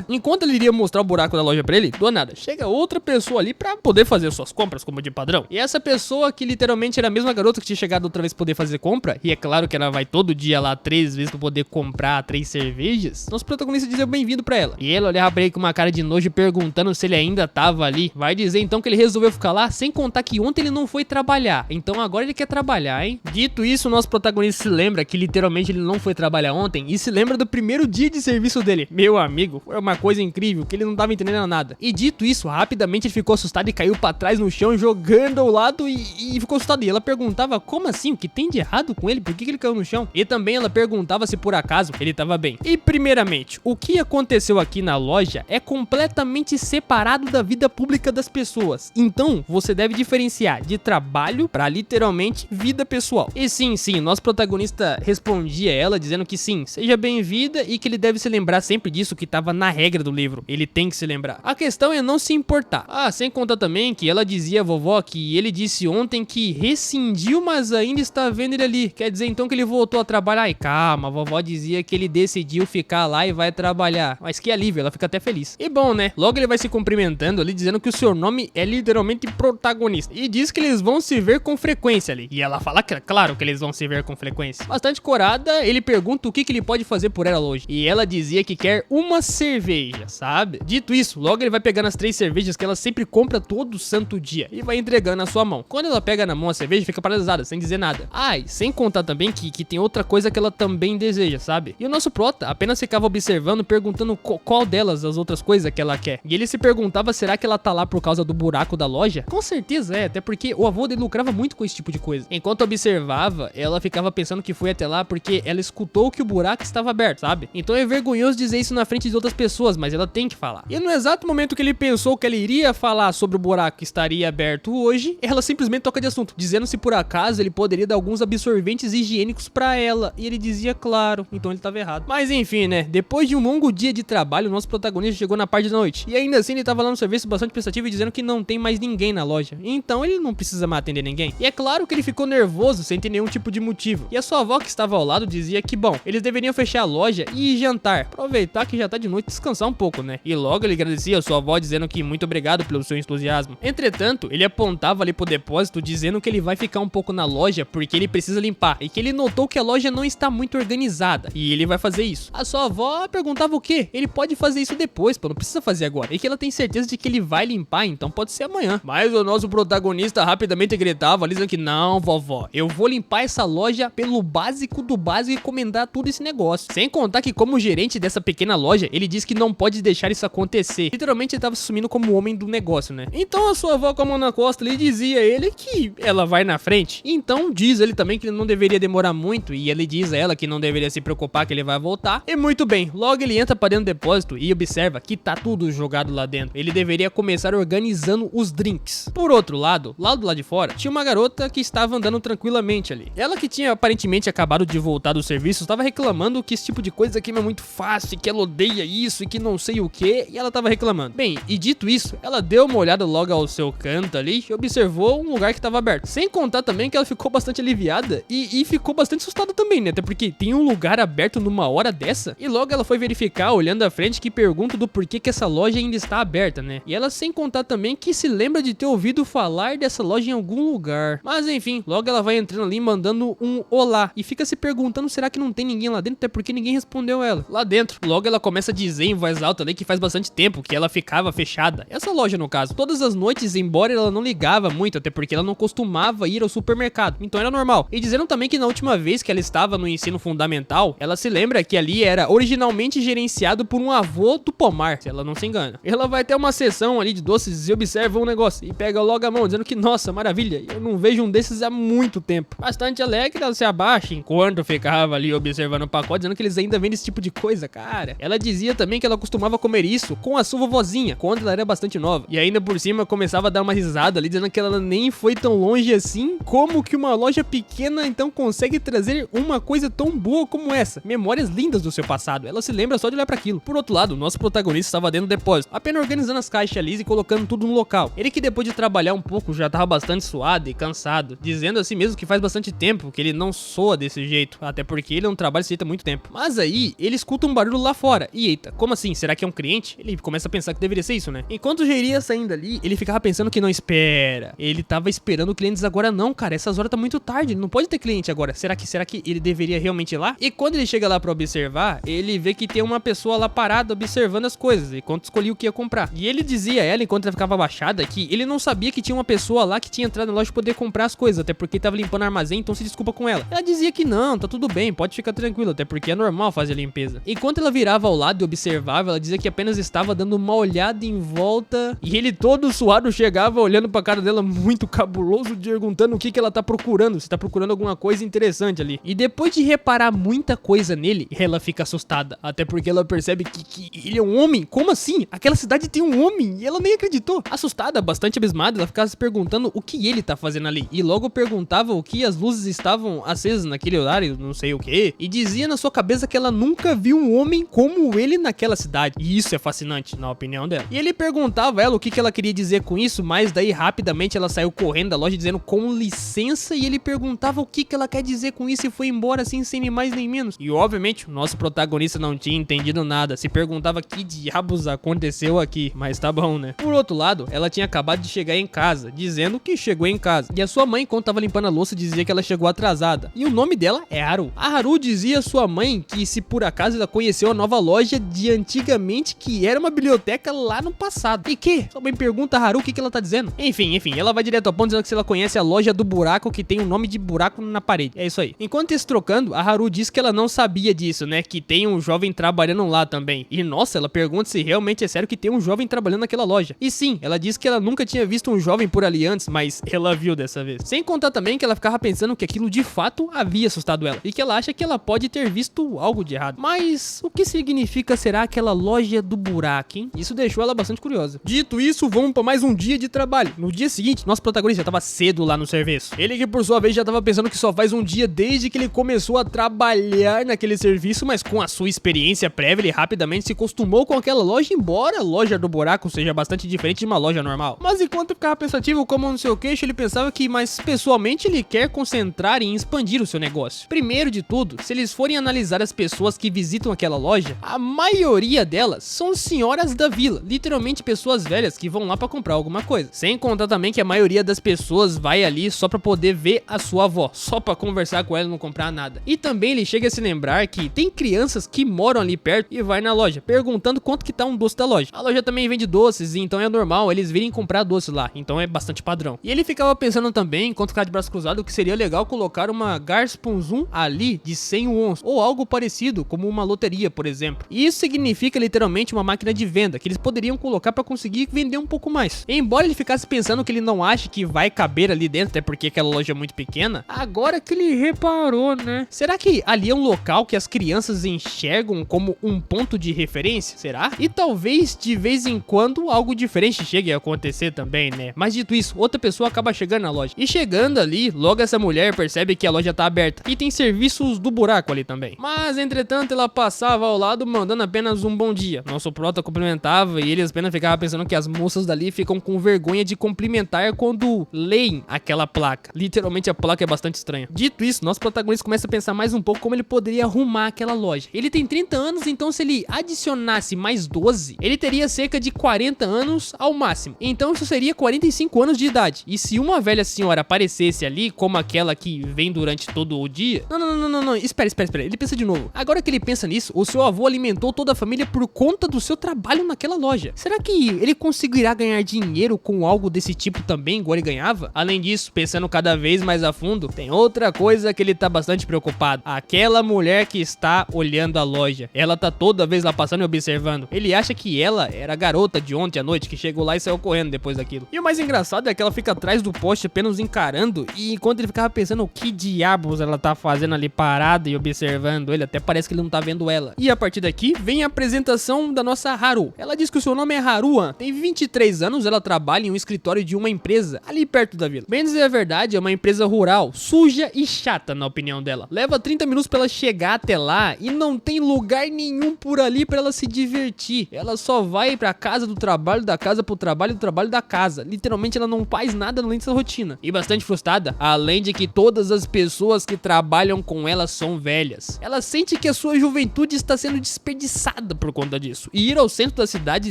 Enquanto ele iria mostrar o buraco da loja pra ele, do nada, chega outra pessoa ali pra poder fazer suas compras, como de padrão. E essa pessoa, que literalmente era a mesma garota que tinha chegado outra vez pra poder fazer compra, e é claro que ela vai todo dia lá 3 vezes pra poder comprar 3 cervejas, nosso protagonista dizia bem-vindo pra ela. E ela olhava pra ele com uma cara de nojo, perguntando se ele ainda tava ali. Vai dizer então que ele resolveu ficar lá, sem contar que ontem ele não foi trabalhar. Então agora ele quer trabalhar, hein? Dito isso, nosso protagonista se lembra que literalmente ele não foi trabalhar ontem e se lembra do primeiro dia de serviço dele. Meu amigo, foi uma coisa incrível, que ele não tava entendendo nada. E dito isso, rapidamente ele ficou assustado e caiu pra trás no chão, jogando ao lado e ficou assustado. E ela perguntava como assim, o que tem de errado com ele, por que ele caiu no chão? E também ela perguntava se por acaso ele tava bem. E primeiramente, o que aconteceu aqui na loja é completamente separado da vida pública das pessoas. Então, você deve diferenciar de trabalho pra literalmente vida pessoal. E sim, nosso protagonista respondia a ela dizendo que sim, seja bem-vinda e que ele deve se lembrar sempre disso que tava na regra do livro. Ele tem que se lembrar. A questão é não se importar. Ah, sem contar também que ela dizia à vovó que ele disse ontem que rescindiu, mas ainda está vendo ele ali. Quer dizer então que ele voltou a trabalhar. E calma, a vovó dizia que ele decidiu ficar lá e vai trabalhar. Mas que alívio, ela fica até feliz. E bom, né? Logo ele vai se cumprimentando ali, dizendo que o seu nome é literalmente protagonista. E diz que eles vão se ver com frequência ali. E ela fala que é claro que eles vão se ver com frequência. Bastante corada, ele pergunta o que ele pode fazer por ela hoje. E ela dizia que quer uma cerveja, sabe? Dito isso, logo ele vai pegando as 3 cervejas que ela sempre compra todo santo dia e vai entregando na sua mão. Quando ela pega na mão a cerveja, fica paralisada, sem dizer nada. Ai, sem contar também que tem outra coisa que ela também deseja, sabe? E o nosso prota apenas ficava observando, perguntando qual delas as outras coisas que ela quer. E ele se perguntava, será que ela tá lá por causa do buraco da loja? Com certeza é, até porque o avô dele lucrava muito com esse tipo de coisa. Enquanto observava, ela ficava pensando que foi até lá porque ela escutou que o buraco estava aberto, sabe? Então é vergonhoso dizer isso na frente de outras pessoas, mas ela tem que falar. E no exato momento que ele pensou que ela iria falar sobre o buraco que estaria aberto hoje, ela simplesmente toca de assunto, dizendo se por acaso ele poderia dar alguns absorventes higiênicos pra ela. E ele dizia claro, então ele tava errado. Mas enfim, né? Depois de um longo dia de trabalho, o nosso protagonista chegou na parte da noite. E ainda assim ele tava lá no serviço bastante prestativo e dizendo que não tem mais ninguém na loja. Então ele não precisa mais atender ninguém. E é claro que ele ficou nervoso sem ter nenhum tipo de motivo. E a sua avó que estava ao lado dizia que, bom, eles deveriam fechar a loja e ir jantar. Aproveitar que já tá de noite e descansar um pouco, né? E logo ele agradecia a sua avó dizendo que muito obrigado pelo seu entusiasmo. Entretanto, ele apontava ali pro depósito dizendo que ele vai ficar um pouco na loja porque ele precisa limpar. E que ele notou que a loja não está muito organizada. E ele vai fazer isso. A sua avó perguntava o quê? Ele pode fazer isso depois, pô, não precisa fazer agora. E que ela tem certeza de que ele vai limpar, então pode ser amanhã. Mas o nosso protagonista rapidamente gritava ali dizendo que não, vovó, eu vou limpar essa loja pelo básico do básico e encomendar tudo esse negócio. Sem contar que como gerente dessa pequena loja, ele diz que não pode deixar isso acontecer. Literalmente ele tava se assumindo como o homem do negócio, né? Então a sua avó com a mão na costa ali dizia a ele que ela vai na frente. Então diz ele também que ele não deveria demorar muito e ele diz a ela que não deveria se preocupar que ele vai voltar. E muito bem, logo ele entra para dentro do depósito e observa que tá tudo jogado lá dentro. Ele deveria começar organizando os drinks. Por outro lado, lá do lado de fora, tinha uma garota que estava andando tranquilamente ali. Ela que tinha aparentemente acabado de voltar do serviço, estava reclamando que esse tipo de coisa aqui é muito fácil, que ela odeia isso e que não sei o que, e ela tava reclamando. Bem, e dito isso, ela deu uma olhada logo ao seu canto ali e observou um lugar que estava aberto. Sem contar também que ela ficou bastante aliviada e ficou bastante assustada também, né? Até porque tem um lugar aberto numa hora dessa. E logo ela foi verificar, olhando à frente, que pergunta do porquê que essa loja ainda está aberta, né? E ela sem contar também que se lembra de ter ouvido falar dessa loja em algum lugar. Mas enfim, logo ela vai entrando ali mandando um olá e fica se perguntando, será que não tem ninguém lá dentro? Até porque ninguém respondeu ela. Lá dentro, logo ela começa a dizer em voz alta ali que faz bastante tempo que ela ficava fechada. Essa loja no caso, todas as noites, embora ela não ligava muito, até porque ela não costumava ir ao supermercado, então era normal. E dizendo também que na última vez que ela estava no ensino fundamental, ela se lembra que ali era originalmente gerenciado por um avô do pomar, se ela não se engana. Ela vai até uma seção ali de doces e observa um negócio e pega logo a mão, dizendo que nossa, maravilha, eu não vejo um desses há muito tempo. Bastante alegre, ela se abaixa enquanto ficava ali observando o pacote, dizendo que eles ainda vendem esse tipo de coisa, cara. Ela dizia também que ela costumava comer isso com a sua vovozinha, quando ela era bastante nova. E ainda por cima começava a dar uma risada ali, dizendo que ela nem foi tão longe assim. Como que uma loja pequena então consegue trazer uma coisa tão boa como essa? Memórias lindas do seu passado. Ela se lembra só de olhar para aquilo. Por outro lado, o nosso protagonista estava dentro do depósito, apenas organizando as caixas ali e colocando tudo no local. Ele que depois de trabalhar um pouco já estava bastante suado e cansado, dizendo assim mesmo que faz bastante tempo que ele não soa desse jeito, até porque ele não trabalha desse jeito há muito tempo. Mas aí, ele escuta um barulho lá fora. E eita, como assim? Será que é um cliente? Ele começa a pensar que deveria ser isso, né? Enquanto já iria saindo ali, ele ficava pensando que não espera. Ele tava esperando clientes agora não, cara. Essas horas tá muito tarde, não pode ter cliente agora. Será que ele deveria realmente ir lá? E quando ele chega lá pra observar, ele vê que tem uma pessoa lá parada observando as coisas, enquanto escolhia o que ia comprar. E ele dizia a ela, enquanto ela ficava abaixada, que ele não sabia que tinha uma pessoa lá que tinha entrado na loja pra poder comprar as coisas, até porque tava limpando o armazém, então se desculpa com ela. Ela dizia que não, tá tudo bem, pode ficar tranquilo, até porque é normal fazer a limpeza. Enquanto ela virava ao lado e observava, ela dizia que apenas estava dando uma olhada em volta, e ele todo suado chegava olhando pra cara dela muito cabuloso, perguntando o que ela tá procurando, se tá procurando alguma coisa interessante ali. E depois de reparar muita coisa nele, ela fica assustada, até porque ela percebe que ele é um homem. Como assim? Aquela cidade tem um homem, e ela nem acreditou. Assustada, bastante abismada, ela ficava se perguntando o que ele tá fazendo ali, e logo perguntava o que as luzes estavam acesas naquele horário, não sei o que, e dizia na sua cabeça que ela nunca viu um homem como ele naquela cidade. E isso é fascinante, na opinião dela. E ele perguntava a ela o que ela queria dizer com isso, mas daí rapidamente ela saiu correndo da loja dizendo com licença, e ele perguntava o que ela quer dizer com isso e foi embora assim, sem nem mais nem menos. E obviamente o nosso protagonista não tinha entendido nada, se perguntava que diabos aconteceu aqui, mas tá bom, né? Por outro lado, ela tinha acabado de chegar em casa, dizendo que chegou em casa. E a sua mãe, quando tava limpando a louça, dizia que ela chegou atrasada. E o nome dela é Haru. A Haru dizia à sua mãe que se por acaso ela conheceu a nova loja de antigamente, que era uma biblioteca lá no passado. E que? Sua mãe pergunta a Haru o que ela tá dizendo. Enfim, ela vai direto ao ponto dizendo que se ela conhece a loja do buraco, que tem um nome de buraco na parede. É isso aí. Enquanto eles trocando, a Haru diz que ela não sabia disso, né? Que tem um jovem trabalhando lá também. E nossa, ela pergunta se realmente é sério que tem um jovem trabalhando naquela loja. E sim, ela diz que ela nunca tinha visto um jovem por ali antes, mas ela viu dessa vez. Sem contar também que ela ficava pensando que aquilo de fato havia assustado ela. E que ela acha que ela pode ter visto algo de errado. Mas o que significa será aquela loja do buraco, hein? Isso deixou ela bastante curiosa. Dito isso, vamos para mais um dia de trabalho. No dia seguinte, nosso protagonista já tava cedo lá no serviço. Ele que por sua vez já tava pensando que só faz um dia desde que ele começou a trabalhar naquele serviço, mas com a sua experiência prévia, ele rapidamente se acostumou com aquela loja, embora a loja do buraco seja bastante diferente de uma loja normal. Mas enquanto ficava pensativo como no seu queixo, ele pensava que, mas pessoalmente ele quer concentrar em expandir o seu negócio. Primeiro de tudo, se eles forem analisar as pessoas que visitam aquela loja, a maioria delas são senhoras da vila, literalmente pessoas velhas que vão lá pra comprar alguma coisa. Sem contar também que a maioria das pessoas vai ali só pra poder ver a sua avó, só pra conversar com ela e não comprar nada. E também ele chega a se lembrar que tem crianças que moram ali perto e vai na loja, perguntando quanto que tá um doce da loja. A loja também vende doces, então é normal eles virem comprar doce lá, então é bastante padrão. E ele ficava pensando também, enquanto ficava de braço cruzado, que seria legal colocar uma Garspunzum ali de 100 wons, ou algo parecido, como uma loteria, por exemplo. E isso significa literalmente uma máquina de venda, que eles poderiam colocar pra conseguir vender um pouco mais. E embora ele ficasse pensando que ele não acha que vai caber ali dentro, até porque aquela loja é muito pequena, agora que ele reparou, né? Será que ali é um local que as crianças enxergam como um ponto de referência? Será? E talvez de vez em quando algo diferente chegue a acontecer também, né? Mas dito isso, outra pessoa acaba chegando na loja. E chegando ali, logo essa mulher percebe que a loja tá aberta. E tem serviços do buraco ali também. Mas entretanto ela passava ao lado mandando apenas um bom dia. Nosso prota cumprimentava e eles apenas ficavam pensando que as moças dali ficam com vergonha de cumprimentar quando leem aquela placa. Literalmente a placa é bastante estranha. Dito isso, nosso protagonista começa a pensar mais um pouco como ele poderia arrumar aquela loja. Ele tem 30 anos, então se ele adicionasse mais 12, ele teria cerca de 40 anos ao máximo. Então isso seria 45 anos de idade. E se uma velha senhora aparecesse ali, como aquela que vem durante todo o dia... Não, espera. Ele pensa de novo. Agora que ele pensa nisso, o seu avô alimentou toda a família por conta do seu trabalho naquela loja. Será que ele conseguirá ganhar dinheiro com algo desse tipo também, igual ele ganhava? Além disso, pensando cada vez mais a fundo, tem outra coisa que ele tá bastante preocupado. Aquela mulher que está olhando a loja. Ela tá toda vez lá passando e observando. Ele acha que ela era a garota de ontem à noite que chegou lá e saiu correndo depois daquilo. E o mais engraçado é que ela fica atrás do poste apenas encarando, e enquanto ele ficava pensando o que diabos ela tá fazendo ali parada e observando ele, até parece que ele não tá vendo ela. E a partir daqui vem a apresentação da nossa Haru. Ela diz que o seu nome é Haruan, tem 23 anos, ela trabalha em um escritório de uma empresa ali perto da vila. Bem dizer a verdade, é uma empresa rural, suja e chata na opinião dela. Leva 30 minutos pra ela chegar até lá e não tem lugar nenhum por ali pra ela se divertir. Ela só vai pra casa do trabalho, da casa pro trabalho, do trabalho da casa. Literalmente ela não faz nada além dessa rotina. E bastante frustrada, além de que todas as pessoas que trabalham com ela são velhas. Ela sente que a sua juventude está sendo desperdiçada por conta disso. E ir ao centro da cidade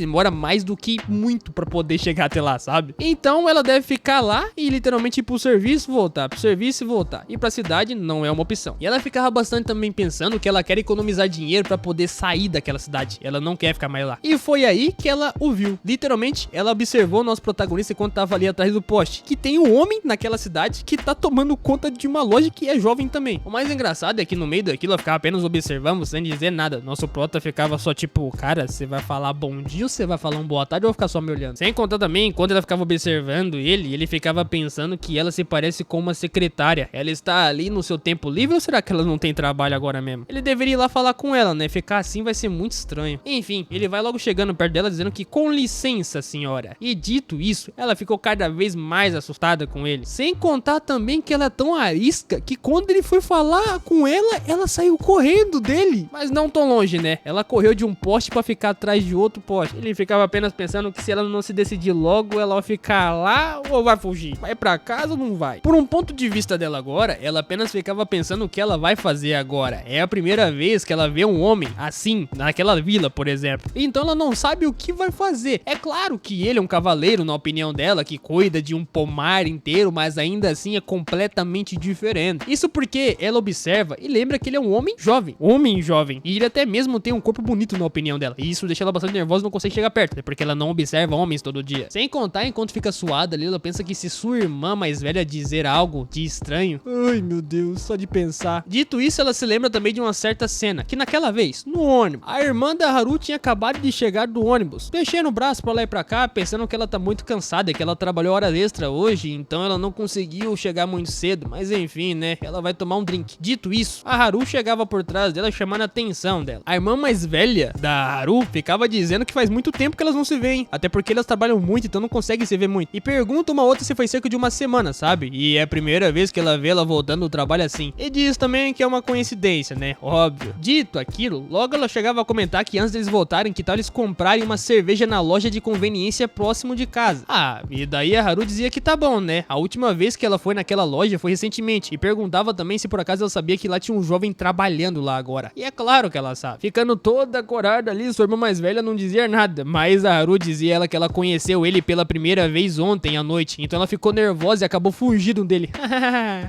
demora mais do que muito pra poder chegar até lá, sabe? Então ela deve ficar lá e literalmente ir pro serviço, voltar, pro serviço e voltar. Ir pra cidade não é uma opção. E ela ficava bastante também pensando que ela quer economizar dinheiro pra poder sair daquela cidade. Ela não quer ficar mais lá. E foi aí que ela o viu. Literalmente, ela observou o nosso protagonista enquanto tava ali atrás do poste. Que tem um homem naquela cidade que tá tomando conta de uma loja que é jovem também. O mais engraçado é que no meio daquilo ela ficava apenas observando, sem dizer nada. Nosso prota ficava só tipo, cara, você vai falar bom dia ou você vai falar um boa tarde ou vai ficar só me olhando? Sem contar também, enquanto ela ficava observando ele ficava pensando que ela se parece com uma secretária. Ela está ali no seu tempo livre ou será que ela não tem trabalho agora mesmo? Ele deveria ir lá falar com ela, né? Ficar assim vai ser muito estranho. Enfim, ele vai logo chegando perto dela dizendo que com licença, senhora. E dito isso, ela ficou cada vez mais assustada com ele. Sem contar também que ela é tão arisca que quando ele foi falar com ela, ela saiu correndo dele. Mas não tão longe, né? Ela correu de um poste pra ficar atrás de outro poste. Ele ficava apenas pensando que se ela não se decidir logo, ela vai ficar lá ou vai fugir? Vai pra casa ou não vai? Por um ponto de vista dela agora, ela apenas ficava pensando o que ela vai fazer agora. É a primeira vez que ela vê um homem assim, naquela vila, por exemplo. Então ela não sabe o que vai fazer. É claro que ele é um cavaleiro, na opinião dela, que cuida de um pomar inteiro, mas ainda assim é completamente diferente. Isso porque ela observa e lembra que ele é um homem jovem. Homem jovem. E ele até mesmo tem um corpo bonito, na opinião dela. E isso deixa ela bastante nervosa e não consegue chegar perto, porque ela não observa homens todo dia. Sem contar, enquanto fica suada ali, ela pensa que se sua irmã mais velha dizer algo de estranho... Ai, meu Deus, só de pensar. Dito isso, ela se lembra também de uma certa cena, que naquela vez, no ônibus, a irmã da Haru tinha acabado de chegar do ônibus, mexendo o braço pra lá e pra cá, pensando que ela tá muito cansada, que ela trabalhou hora extra hoje, então ela não conseguiu chegar muito cedo, mas enfim, né, ela vai tomar um drink. Dito isso, a Haru chegava por trás dela, chamando a atenção dela. A irmã mais velha da Haru ficava dizendo que faz muito tempo que elas não se veem, até porque elas trabalham muito, então não conseguem se ver muito. E pergunta uma outra se foi cerca de uma semana, sabe? E é a primeira vez que ela vê ela voltando do trabalho assim. E diz também que é uma coincidência, né? Óbvio. Dito aquilo, logo ela chegava a comentar que antes deles voltarem, que tal eles comprarem uma cerveja na loja de conveniência próximo de casa. Ah, e daí a Haru dizia que tá bom, né? A última vez que ela foi naquela loja foi recentemente. E perguntava também se por acaso ela sabia que lá tinha um jovem trabalhando lá agora. E é claro que ela sabe. Ficando toda corada ali, sua irmã mais velha não dizia nada. Mas a Haru dizia ela que ela conheceu ele pela primeira vez ontem à noite. Então ela ficou nervosa e acabou fugindo dele.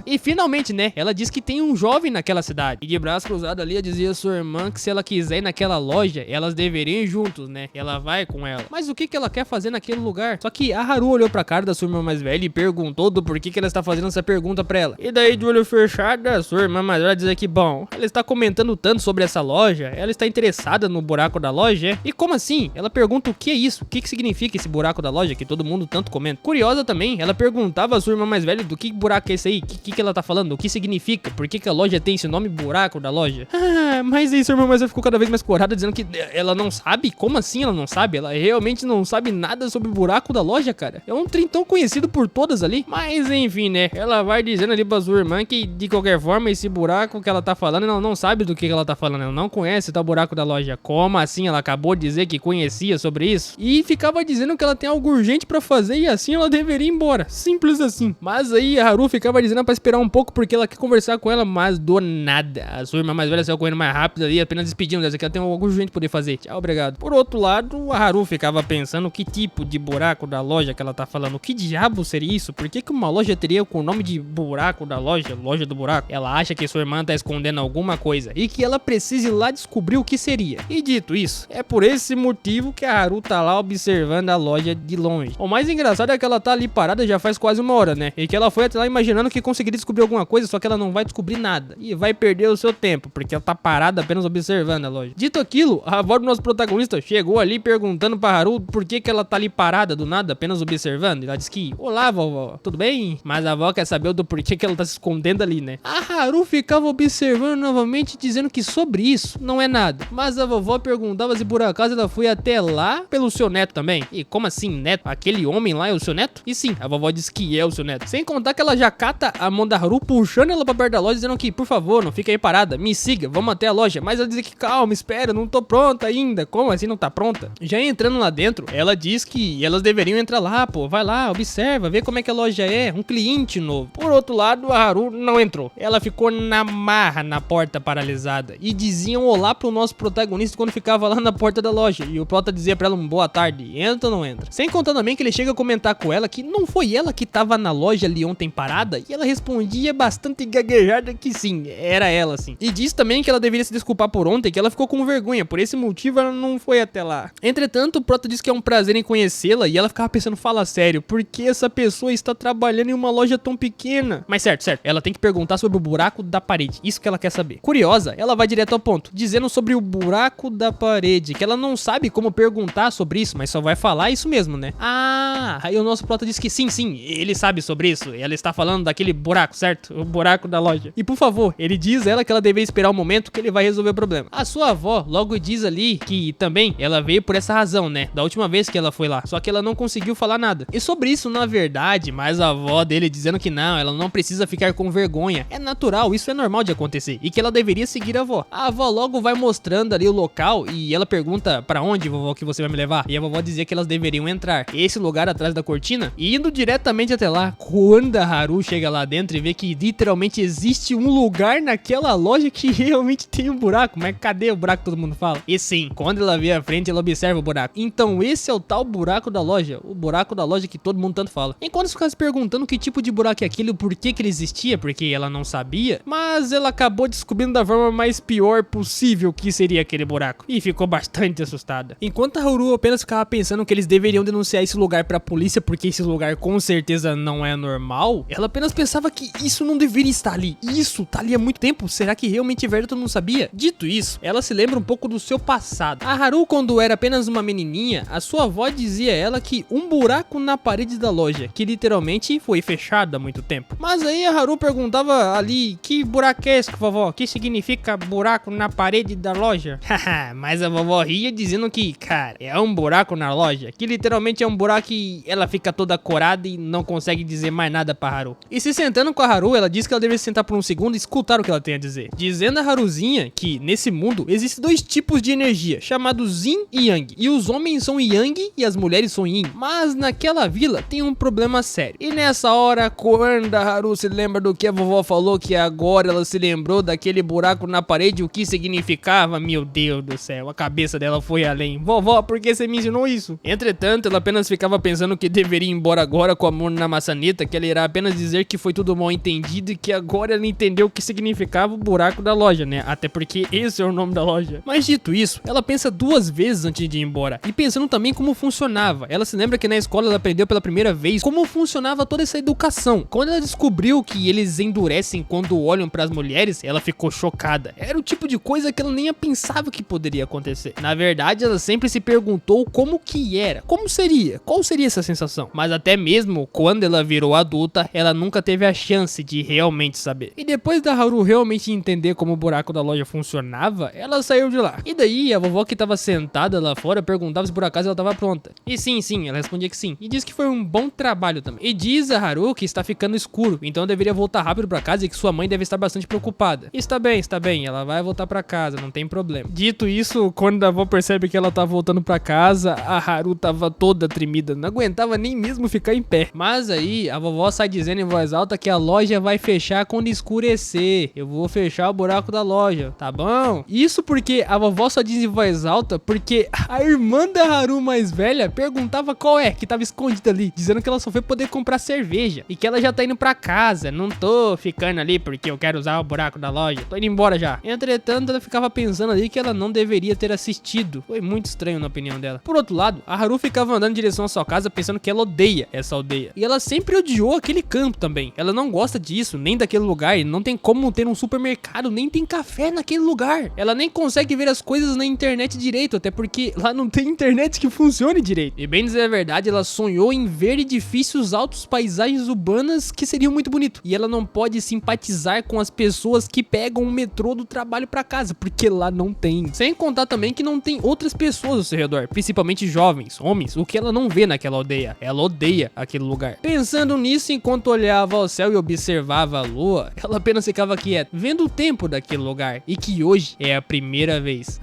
E finalmente, né? Ela diz que tem um jovem naquela cidade. E de braço cruzado ali, ela dizia a sua irmã que se ela quiser ir naquela loja, elas deveriam ir juntos, né? Ela vai com ela. Mas o que ela quer fazer naquele lugar? Só que a Haru olhou pra cara da sua irmã mais velha e perguntou do porquê que ela está fazendo essa pergunta pra ela. E daí, de olho fechado, a sua irmã mais velha dizia que, bom, ela está comentando tanto sobre essa loja, ela está interessada no buraco da loja, é? E como assim? Ela pergunta o que é isso? O que significa esse buraco da loja que todo mundo tanto comenta? Curiosa também, ela perguntava a sua irmã mais velha do que buraco é esse aí? O que ela tá falando? O que significa? Por que a loja tem esse nome, buraco da loja? Ah, mas aí sua irmã mais ficou cada vez mais corada, dizendo que ela não sabe? Como assim ela não sabe? Ela realmente não sabe nada sobre o buraco da loja, cara. É um trem tão conhecido por todas ali. Mas enfim, né? Ela vai dizendo ali pra sua irmã que, de qualquer forma, esse buraco que ela tá falando, ela não sabe do que ela tá falando. Ela não conhece tal buraco da loja. Como assim? Ela acabou de dizer que conhecia sobre isso. E ficava dizendo que ela tem algo urgente pra fazer e assim ela deveria ir embora. Simples assim. Mas aí a Haru ficava dizendo pra esperar um pouco porque ela quer conversar com ela, mas do nada. A sua irmã mais velha saiu correndo mais rápido ali, apenas despedindo dela, que ela tem algo urgente pra poder fazer. Tchau, obrigado. Por outro lado, a Haru ficava pensando que tipo de buraco da loja que ela tá falando. Que diabo seria isso? Por que uma loja teria com o nome de buraco da loja? Loja do buraco? Ela acha que sua irmã tá escondendo alguma coisa e que ela precisa ir lá descobrir o que seria. E dito isso, é por esse motivo que a Haru tá lá observando a loja de longe. O mais engraçado é que ela tá ali parada já faz quase uma hora, né? E que ela foi até lá imaginando que conseguiria descobrir alguma coisa, só que ela não vai descobrir nada. E vai perder o seu tempo, porque ela tá parada apenas observando a loja. Dito aquilo, a avó do nosso protagonista chegou ali perguntando pra Haru por que ela tá ali parada do nada, apenas observando. E ela disse que, olá vovó, tudo bem? Mas a avó quer saber do porquê que ela tá se escondendo ali, né? A Haru ficava observando novamente, dizendo que sobre isso não é nada. Mas a vovó perguntava se por acaso ela foi até lá pelo seu neto também. E como assim, neto? Aquele homem lá é o seu neto? E sim, a vovó disse que é o seu neto. Sem contar que ela já cata a mão da Haru, puxando ela pra perto da loja, dizendo que, por favor, não fica aí parada, me siga, vamos até a loja. Mas ela diz que, calma, espera, não tô pronta ainda. Como assim não tá pronta? Já entrando lá dentro, ela diz que elas deveriam entrar lá, pô, vai lá, observa, vê como é que a loja é, um cliente novo. Por outro lado, a Haru não entrou. Ela ficou na marra na porta paralisada. E diziam olá pro nosso protagonista quando ficava lá na porta da loja. E o prota dizia pra ela um boa tarde, entra ou não entra? Sem contar também que ele chega a comentar com ela que não foi ela que tava na loja ali ontem parada. E ela respondia bastante gaguejada que sim, era ela sim. E diz também que ela deveria se desculpar por ontem, que ela ficou com vergonha. Por esse motivo ela não foi até lá. Entretanto, o prota diz que é um prazer em conhecê-la. E ela ficava pensando, fala sério, por que essa pessoa está trabalhando em uma loja tão pequena? Mas certo, ela tem que perguntar sobre o buraco da parede. Isso que ela quer saber. Curiosa, ela vai direto ao ponto, dizendo sobre o buraco da parede, que ela não sabe como perguntar sobre isso, mas só vai falar isso mesmo, né? Ah, aí o nosso prota diz que sim, ele sabe sobre isso. Ela está falando daquele buraco, certo? O buraco da loja. E por favor, ele diz ela que ela deve esperar o momento que ele vai resolver o problema. A sua avó logo diz ali que também ela veio por essa razão, né? Da última vez que ela foi lá. Só que ela não conseguiu falar nada. E sobre isso, na verdade, mas a avó dele dizendo que não, ela não precisa ficar com vergonha. É natural, isso é normal de acontecer. E que ela deveria seguir a avó. A avó logo vai mostrando ali o local e ela pergunta pra onde, vovó, que você vai me levar? E a vovó dizia que elas deveriam entrar. Esse lugar atrás da cortina, e indo diretamente até lá. Quando a Haru chega lá dentro e vê que literalmente existe um lugar naquela loja que realmente tem um buraco. Mas cadê o buraco que todo mundo fala? E sim, quando ela vê a frente, ela observa o buraco. Então esse é o tal buraco da loja. O buraco da loja que todo mundo tanto fala. Enquanto ela ficava se perguntando que tipo de buraco é aquilo, por que ele existia, porque ela não sabia. Mas ela acabou descobrindo da forma mais pior possível que seria aquele buraco. E ficou bastante assustada. Enquanto a Haru apenas ficava pensando que eles deveriam denunciar esse lugar pra polícia, porque esse lugar com certeza não é normal, ela apenas pensava que isso não deveria estar ali. Isso tá ali há muito tempo. Será que realmente é verdade, todo mundo sabia? Dito isso, ela se lembra um pouco do seu passado. A Haru, quando era apenas uma menininha, a sua avó dizia a ela que um buraco na parede da loja, que literalmente foi fechado há muito tempo. Mas aí a Haru perguntava ali, que buraco é esse, vovó? Que significa buraco na parede da loja? Haha, mas a vovó ria dizendo que, cara, é um buraco na loja, que literalmente é um buraco que ela fica toda corada e não consegue dizer mais nada pra Haru. E se sentando com a Haru, ela diz que ela deveria sentar por um segundo e escutar o que ela tem a dizer. Dizendo a Haruzinha que nesse mundo existem dois tipos de energia, chamados Yin e Yang. E os homens são Yang e as mulheres são Yin. Mas naquela vila tem um problema sério. E nessa hora, quando a Haru se lembra do que a vovó falou, que agora ela se lembrou daquele buraco na parede, o que significava, meu Deus do céu, a cabeça dela foi além. Vovó, por que você me ensinou isso? Entretanto, ela apenas ficava pensando que deveria ir embora agora com a mão na maçaneta, que ela irá apenas dizer que foi tudo mal entendido e que agora ela entendeu o que significava o buraco da loja, né? Até porque esse é o nome da loja. Mas dito isso, ela pensa duas vezes antes de ir embora. E pensando também como funcionava. Ela se lembra que na escola ela aprendeu pela primeira vez como funcionava toda essa educação. Quando ela descobriu que eles endurecem quando olham para as mulheres, ela ficou chocada. Era o tipo de coisa que ela nem pensava que poderia acontecer. Na verdade, ela sempre se perguntou como que era, como seria, qual seria essa sensação. Mas até mesmo quando ela virou adulta, ela nunca teve a chance de realmente saber. E depois da Haru realmente entender como o buraco da loja funcionava, ela saiu de lá. E daí a vovó que tava sentada lá fora perguntava se por acaso ela tava pronta. E sim, ela respondia que sim. E disse que foi um bom trabalho também. E diz a Haru que está ficando escuro, então deveria voltar rápido pra casa e que sua mãe deve estar bastante preocupada. Está bem, ela vai voltar pra casa, não tem problema. Dito isso, quando a avó percebe que ela tá voltando pra casa, a Haru tava toda tremida, não aguentava nem mesmo ficar em pé. Mas aí a vovó sai dizendo em voz alta que a loja vai fechar quando escurecer. Eu vou fechar o buraco da loja, tá bom? Isso porque a vovó só diz em voz alta porque a irmã da Haru mais velha perguntava qual é que tava escondida ali, dizendo que ela só foi poder comprar cerveja e que ela já tá indo pra casa. Não tô ficando ali porque eu quero usar o buraco da loja, tô indo embora já. Entretanto, ela ficava pensando ali que ela não deveria ter assistido. Foi muito estranho na opinião dela. Por outro lado, a Haru ficava andando em direção à sua casa pensando que ela odeia essa aldeia. E ela sempre odiou aquele campo também. Ela não gosta disso, nem daquele lugar. E não tem como ter um supermercado, nem tem café naquele lugar. Ela nem consegue ver as coisas na internet direito, até porque lá não tem internet que funcione direito. E bem dizer a verdade, ela sonhou em ver edifícios altos, paisagens urbanas que seriam muito bonitos. E ela não pode simpatizar com as pessoas que pegam o metrô do trabalho pra casa, porque lá não tem. Sem contar também que não tem outras pessoas ao seu redor, principalmente jovens, homens, o que ela não vê naquela aldeia. Ela odeia aquele lugar. Pensando nisso, enquanto olhava ao céu e observava a lua, ela apenas ficava quieta, vendo o tempo daquele lugar. E que hoje é a primeira vez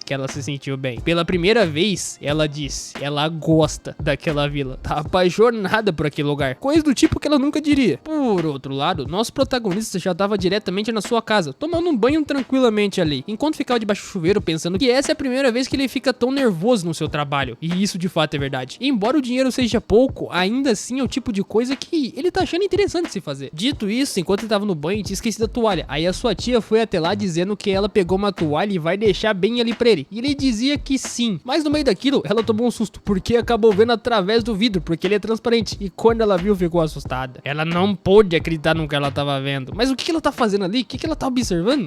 que ela se sentiu bem. Pela primeira vez, ela disse, ela gosta daquela vila, tá apaixonada por aquele lugar, coisa do tipo que ela nunca diria. Por outro lado, nosso protagonista já estava diretamente na sua casa, tomando um banho tranquilamente ali, enquanto ficava debaixo do chuveiro pensando que essa é a primeira vez que ele fica tão nervoso no seu trabalho. E isso de fato é verdade. E embora o dinheiro seja pouco, ainda assim é o tipo de coisa que ele tá achando interessante se fazer. Dito isso, enquanto ele tava no banho, tinha esquecido a toalha. Aí a sua tia foi até lá dizendo que ela pegou uma toalha e vai deixar bem ali pra ele. E ele dizia que sim. Mas no meio daquilo, ela tomou um susto, porque acabou vendo através do vidro, porque ele é transparente. E quando ela viu, ficou assustada. Ela não pôde acreditar no que ela tava vendo. Mas o que ela tá fazendo ali? O que ela tá observando?